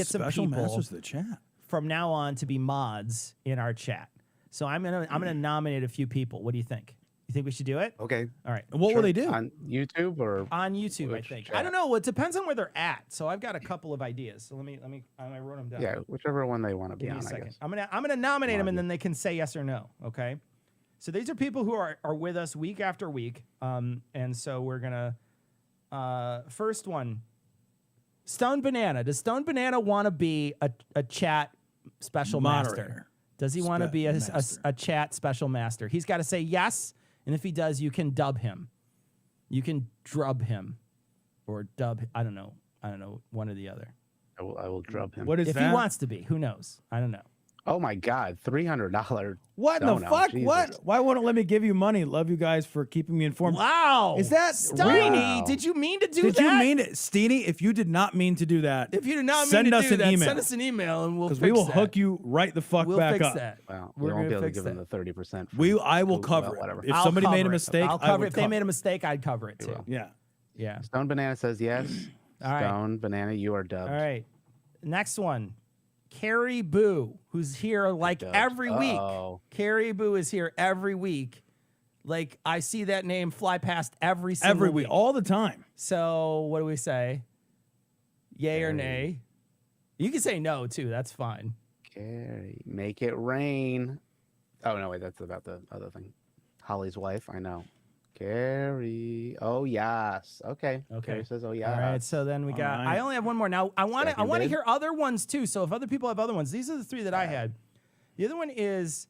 some special people masters of the chat from now on to be mods in our chat. So I'm gonna nominate a few people. What do you think? You think we should do it? Okay. All right. What will they do? On YouTube or on YouTube? I think. Chat? I don't know. It depends on where they're at. So I've got a couple of ideas. So I wrote them down. Yeah, whichever one they want to be Give me on. a second. I guess. I'm gonna nominate them, and then they can say yes or no. Okay. So these are people who are with us week after week. And so we're gonna first one. Stone Banana. Does Stone Banana want to be a chat special moderator? Master? Does he want to be a chat special master? He's got to say yes, and if he does, you can dub him. You can drub him, or dub. I don't know. One or the other. I will drub him. What is if that? he wants to be? Who knows? I don't know. Oh my God, $300. What the fuck? Jesus. What? Why won't it let me give you money? Love you guys for keeping me informed. Wow. Is that Steiny? Wow. Did you mean to do that? Did you mean it, Steeny? If you did not mean to do that, If you did not send mean to us do an that, email. send us an email and we'll fix we will that. hook you right the fuck We'll back fix up. that. Well, We're we won't be gonna able to fix give them the 30%. I will cover it. Whatever. If I'll somebody made a cover it. mistake, I'll I cover would it. If they cover made a mistake, I'd cover it too. will. Yeah. Yeah. Stone Banana says yes. All right. Stone Banana, you are dubbed. All right. Next one. Carrie Boo, who's here every week. Carrie Boo is here every week. I see that name fly past every single week. all the time. So what do we say? Yay or nay? You can say no too. That's fine. Carrie, make it rain. Oh no, wait, that's about the other thing. Holly's wife, I know. Carrie. Oh yes. Okay. Carrie says, oh yeah. All right. So then we got. right. I only have one more. Now I want to Seconded. hear other ones too. So if other people have other ones, these are the three that I had. The other one is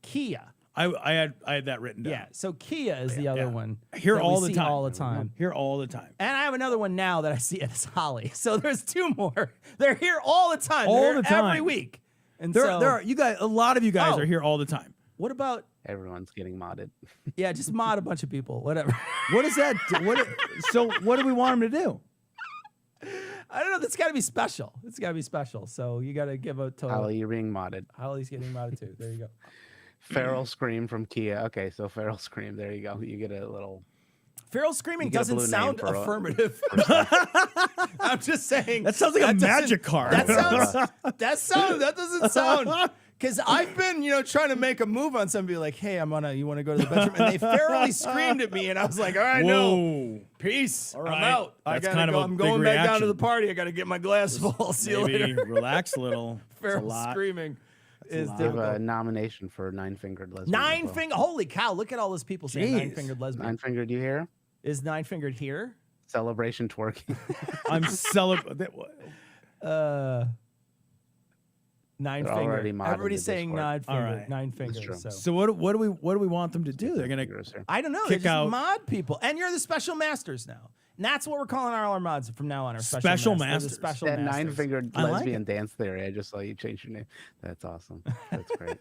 Kia. I had that written down. Yeah. So Kia is the other one. Here that we all the see time. All the time. Here all the time. And I have another one now that I see as Holly. So there's two more. They're here all the time. All They're the here every time. week. And There so, are you guys. A lot of you guys Oh. are here all the time. what about? Everyone's getting modded. Yeah, just mod a bunch of people. Whatever. What is that? So what do we want them to do? I don't know. That's got to be special. It's got to be special. So you got to give a total. Holly, you're being modded. Holly's getting modded too. There you go. Feral Scream from Kia. Okay, so Feral Scream. There you go. You get a little. Feral screaming You get a doesn't blue name sound for a- affirmative. I'm just saying. That sounds like a doesn't- magic card. That doesn't sound. Because I've been, trying to make a move on somebody like, hey, you want to go to the bedroom? And they ferally screamed at me, and I was like, all right, no, Whoa. peace. All right. I'm out. I That's gotta kind of go. a I'm big going back down to reaction. the party. I got to get my glass full. See you Maybe later. relax a little. It's a Feral lot. screaming is lot. Give a difficult. nomination for Nine-Fingered Lesbian. Nine as well. finger. Holy cow! Look at all those people saying Jeez. nine-fingered lesbian. Nine-Fingered, you hear? Is nine-fingered here? Celebration twerking. I'm celebrating. Nine They're finger. already modded Everybody's the saying Discord. nine finger. All right. Nine true. fingers. So. So what do we want them to do? They're gonna. I don't know. Kick They just out- mod people, and you're the special masters now. And that's what we're calling all our mods from now on. Our Special masters. They're the masters. Special That masters. Nine-Fingered I like Lesbian it. dance theory. I just saw you change your name. That's awesome. That's great.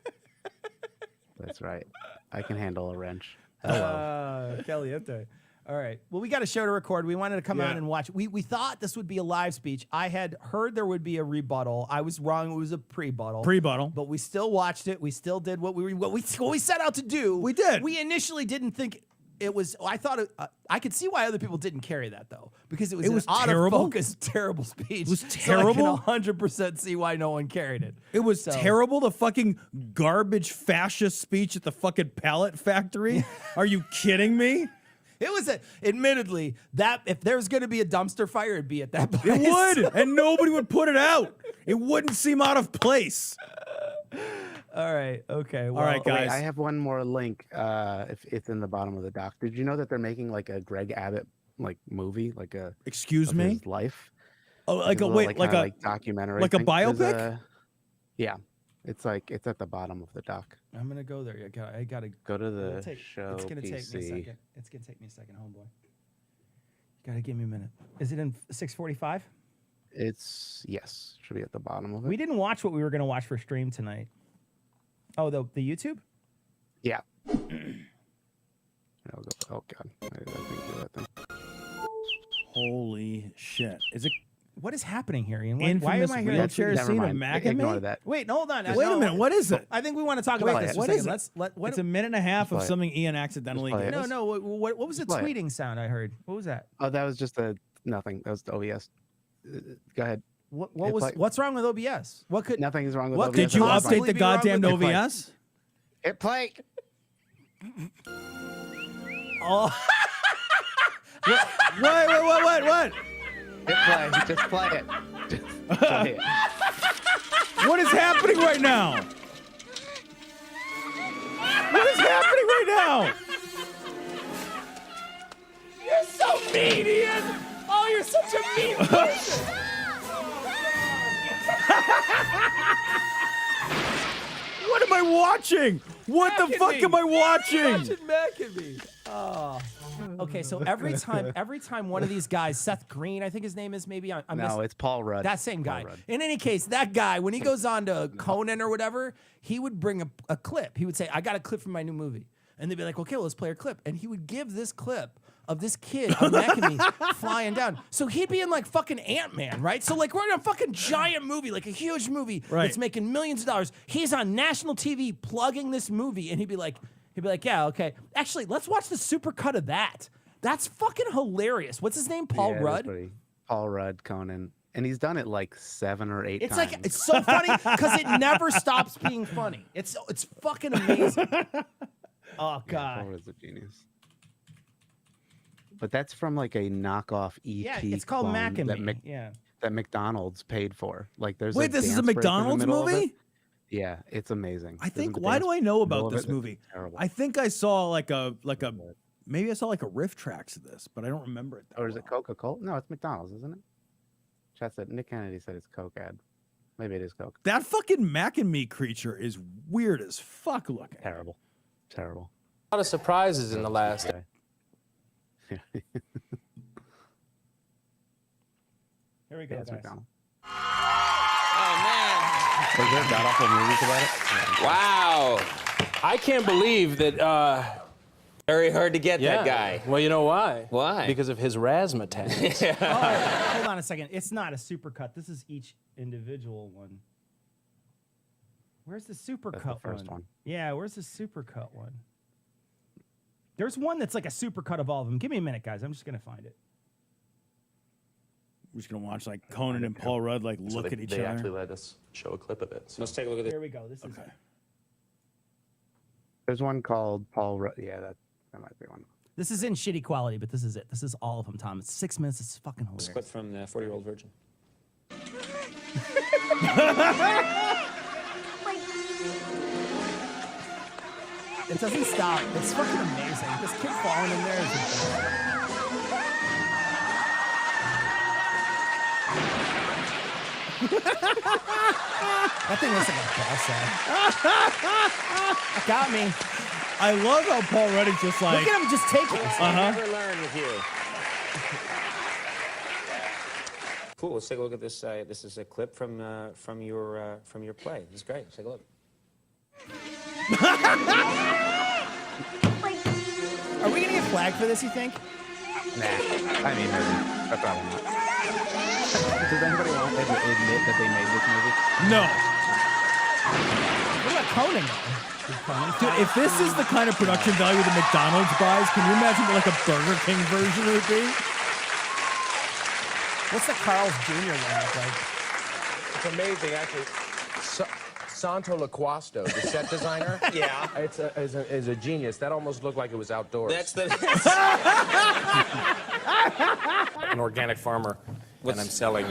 That's right. I can handle a wrench. Hello. Caliente. All right. Well, we got a show to record. We wanted to come Yeah. on and watch. We thought this would be a live speech. I had heard there would be a rebuttal. I was wrong. It was a pre-buttal. Pre-buttal. But we still watched it. We still did what we set out to do. We did. We initially didn't think it was. I thought I could see why other people didn't carry that though, because it was an out terrible. of focus, terrible speech. It was terrible. So I can 100% see why no one carried it. It was So- terrible. The fucking garbage fascist speech at the fucking pallet factory. Are you kidding me? It was admittedly that if there was going to be a dumpster fire, it'd be at that place. It would, and nobody would put it out. It wouldn't seem out of place. All right. Okay. Well, All right, guys. Wait, I have one more link. If it's in the bottom of the doc. Did you know that they're making like a Greg Abbott movie, like a Excuse of me? his life? Oh, like a little, wait, like a documentary, like a thing. There's biopic? Yeah, it's at the bottom of the doc. I'm gonna go there. I gotta Go to it'll the take- show. It's gonna take me a PC. second. It's gonna take me a second, homeboy. You gotta give me a minute. Is it in 6:45? It's yes, should be at the bottom of it. We didn't watch what we were gonna watch for stream tonight. Oh, the YouTube? Yeah. Oh god, I think do that thing. Holy shit! Is it What is happening here, Ian? Why infamous am I here? wheelchair Never scene of mind. Mac and Ignore me? that. Wait, hold on. Wait a minute. What is it? I think we want to talk Play about it. this. What for a is second. it? What? It's a minute and a half of Play it. something Ian accidentally Just play gave it. us. No. What was the Play it. tweeting sound I heard? What was that? Oh, that was just nothing. That was the OBS. Go ahead. What Hit was? play. What's wrong with OBS? What could? Nothing's wrong with What OBS. could Did you Possibly update the be wrong goddamn with it. OBS? Hit play. Oh, What? Hit play. Just play it. Just play it. What is happening right now? What is happening right now? you're so mean, Ian. Oh, you're such a mean person. What am I watching? What the fuck am I watching? Mac and me. Oh. Okay, so every time one of these guys, Seth Green, I think his name is, maybe I'm No, it's Paul Rudd. that same Paul guy. Rudd. In any case, that guy, when he goes on to Conan or whatever, he would bring a clip. He would say, I got a clip from my new movie. And they'd be like, okay, well, let's play a clip. And he would give this clip of this kid on Mac and me flying down. So he'd be in like fucking Ant-Man, right? So like we're in a fucking giant movie, like a huge movie that's making millions of dollars. He's on national TV plugging this movie, and he'd be like, yeah, okay. Actually, let's watch the super cut of that. That's fucking hilarious. What's his name? Paul Yeah, it was Rudd? pretty- Paul Rudd, Conan. And he's done it like 7 or 8 It's times. like it's so funny because it never stops being funny. It's fucking amazing. Oh Paul god. Rudd's a genius. But that's from like a knockoff EP. Yeah, it's called clone Mac and that Me. Yeah. that McDonald's paid for. Like there's Wait, this is a dance break in the McDonald's middle of it. movie? Yeah, it's amazing. I There's think. a Why dance do I know in the middle about of this it that's movie? Terrible. I think I saw like a maybe I saw like a riff tracks of this, but I don't remember it. That Or is it well. Coca-Cola? No, it's McDonald's, isn't it? Chat said Nick Kennedy said it's Coke ad. Maybe it is Coke. That fucking Mac and Me creature is weird as fuck looking. Terrible. Terrible. A lot of surprises in the last. Okay. Here we go, Yeah, it's guys. McDonald's. Oh man! Was there god awful movies about it? Yeah. Wow! I can't believe that. Very hard to get Yeah. that guy. Well, you know why? Why? Because of his razzmatazz. Oh, hold on a second. It's not a super cut. This is each individual one. Where's the super That's cut the first one. Yeah, where's the super cut one? There's one that's like a super cut of all of them. Give me a minute, guys. I'm just gonna find it. We're just gonna watch like Conan and Paul Rudd like look at each They other. actually let us show a clip of it. So Let's take a look at this. Here we go. This is Okay. There's one called Paul Rudd. Yeah, that might be one. this is in shitty quality, but this is it. This is all of them, Tom. It's 6 minutes. It's fucking hilarious. Clip from the 40-Year-Old Virgin. It doesn't stop. It's fucking amazing. This kid falling in there is that thing looks like a ball sack. Got me. I love how Paul Rudd is just like. Look at him just take it. Never learn with you. Cool. Let's take a look at this. This is a clip from your play. It's great. Let's take a look. Are we gonna get flagged for this, you think? Nah. I mean, maybe. But probably not. Does anybody want to admit that they made this movie? No, What about Conan? Did Conan dude. If this is the kind of production value that McDonald's buys, can you imagine what like a Burger King version would be? What's the Carl's Jr. one look like? It's amazing, actually. Santo Laquasto, the set designer. Yeah. is a genius. That almost looked like it was outdoors. That's the. An organic farmer, and I'm selling.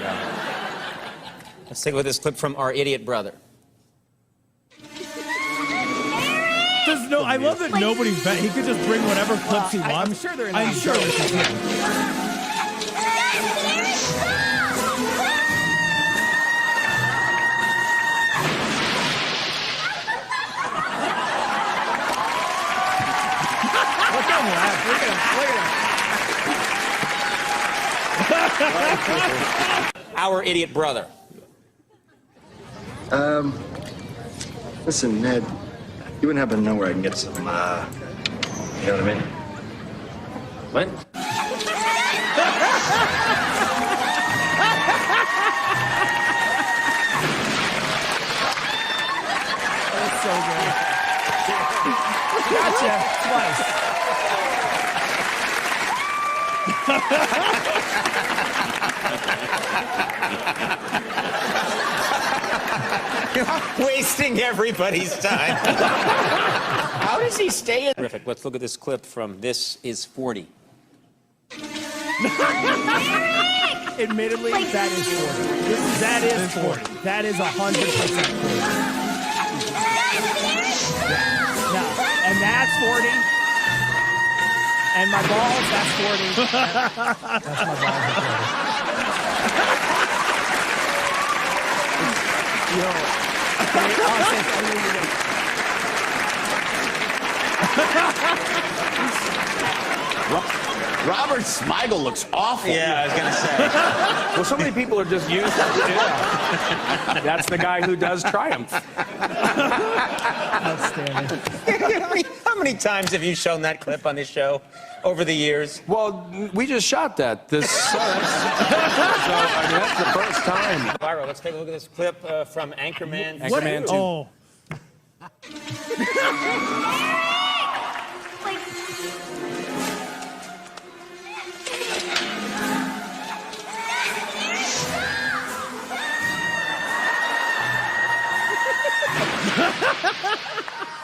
Let's take a look at this clip from Our Idiot Brother. just no. I love that nobody's bet. He could just bring whatever clips he wants. I'm sure they're in. I'm sure this is him. Look at him laugh. Look at him. Our idiot brother. Listen, Ned, you wouldn't happen to know where I can get some, you know what I mean? What? That's so good. Gotcha. Twice. Wasting everybody's time. How does he stay in? Terrific. Let's look at this clip from This Is 40. Admittedly, that is 40. That is 40. That is 100% 40. No, and that's 40. And my balls, that's 40. That's my balls. Yo. Robert Smigel looks awful. Yeah, I was going to say. Well, so many people are just used to yeah. That's the guy who does Triumph. Outstanding. How many times have you shown that clip on this show over the years? Well, we just shot that. This so I mean, that's the first time. Byron, let's take a look at this clip from Anchorman. Anchorman 2. Oh.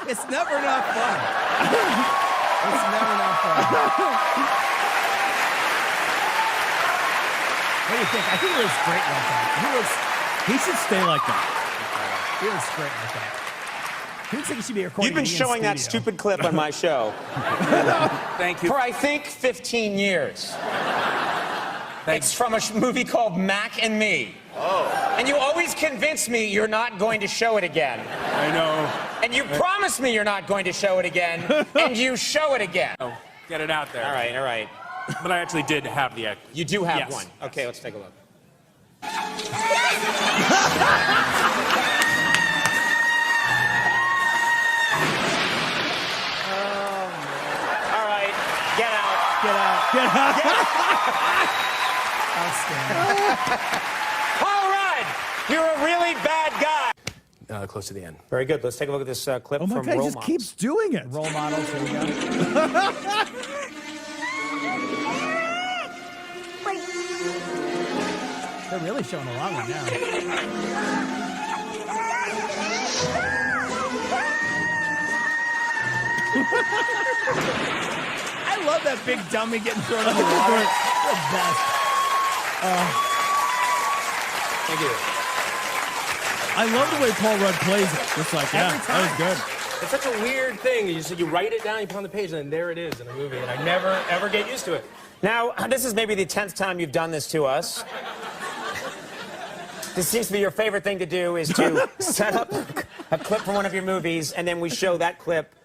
It's never enough fun. It's never enough fun. What do you think? I think he looks great like that. He should stay like that. He looks great like that. He looks like he should be recording. You've been showing that stupid clip on my show. Thank you. For, I think, 15 years. It's from a movie called Mac and Me. Oh. And you always convince me you're not going to show it again. I know. And you promise me you're not going to show it again, and you show it again. Oh, get it out there. All right, all right. But I actually did have the act. You do have Yes. one. Okay, let's take a look. All right, get out. Get out. Get out. Outstanding. All right, you're a really bad guy. Close to the end. Very good. Let's take a look at this clip Oh my from God, he Role just Models. keeps doing it. Role models. Here we go. They're really showing a long one now. I love that big dummy getting thrown in the water. The best. Thank you. I love the way Paul Rudd plays it. Just like, yeah, Every that was good. It's such a weird thing. You write it down, you put it on the page, and then there it is in a movie, and I never, ever get used to it. Now, this is maybe the 10th time you've done this to us. This seems to be your favorite thing to do, is to set up a clip from one of your movies, and then we show that clip,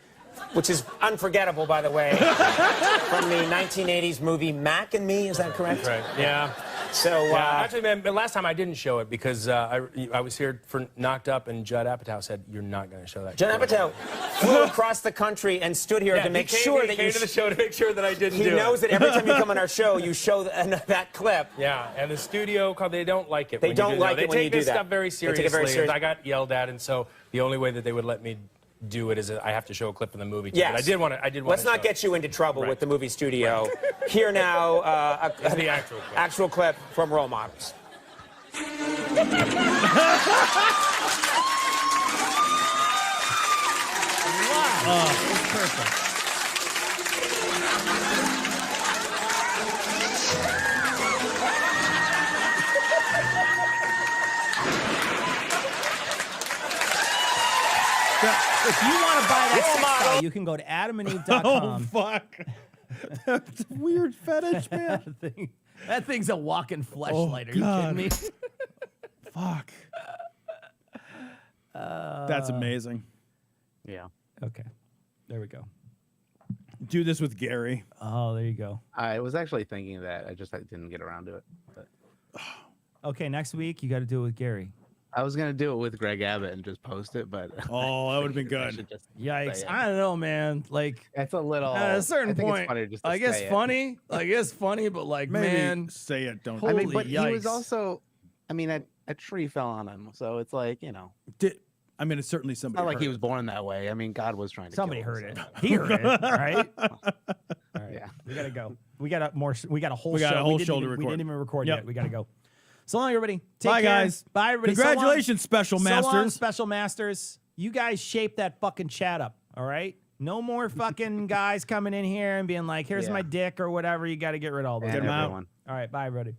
which is unforgettable, by the way, from the 1980s movie Mac and Me. Is that correct? Right. Yeah. So, Actually, man, the last time I didn't show it because I was here for Knocked Up, and Judd Apatow said, "You're not going to show that." Judd Apatow flew across the country and stood here to make sure that he came to the show to make sure that I didn't do it. He knows that every time you come on our show, you show that clip. Yeah, and the studio, they don't like it. They don't like it when you do that. They take this stuff very They seriously. take it very seriously. I got yelled at, and so the only way that they would let me do it is I have to show a clip in the movie. Too. Yes. But I did want to. Let's not get you into trouble with the movie studio. Here now, the actual clip from Role Models. Wow. It's perfect. If you want to buy that sex doll, you can go to adamandeve.com. Oh fuck! That's a weird fetish, man. That thing's a walking fleshlight. Are you kidding me? Fuck. That's amazing. Yeah. Okay. There we go. Do this with Gary. Oh, there you go. I was actually thinking that. I didn't get around to it. But. Okay, next week you got to do it with Gary. I was gonna do it with Greg Abbott and just post it, but oh, that would have been good. Yikes! I don't know, man. Like it's a little. At a certain point, I guess funny. Like it's funny, but like, maybe man, say it. Don't. Holy I mean, but yikes. he was also. I mean, a tree fell on him, so it's like I mean, it's certainly somebody. Not like he was born that way. I mean, God was trying to. Somebody kill heard him, it. He heard it, right? All right. Yeah. We gotta go. We got a whole. We got show. a whole show to record. We didn't even record Yep. yet. We gotta go. So long, everybody. Take Bye, care. guys. Bye, everybody. Congratulations, Special So long, Masters. Special Masters. You guys shape that fucking chat up. All right. No more fucking guys coming in here and being like, "Here's my dick" or whatever. You got to get rid of all those. Get 'em out. everyone. All right. Bye, everybody.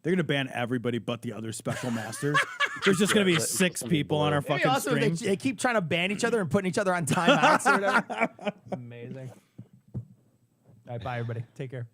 They're gonna ban everybody but the other Special Masters. There's just gonna be 6 people on our Maybe fucking also stream. they keep trying to ban each other and putting each other on timeouts or whatever. Amazing. All right. Bye, everybody. Take care.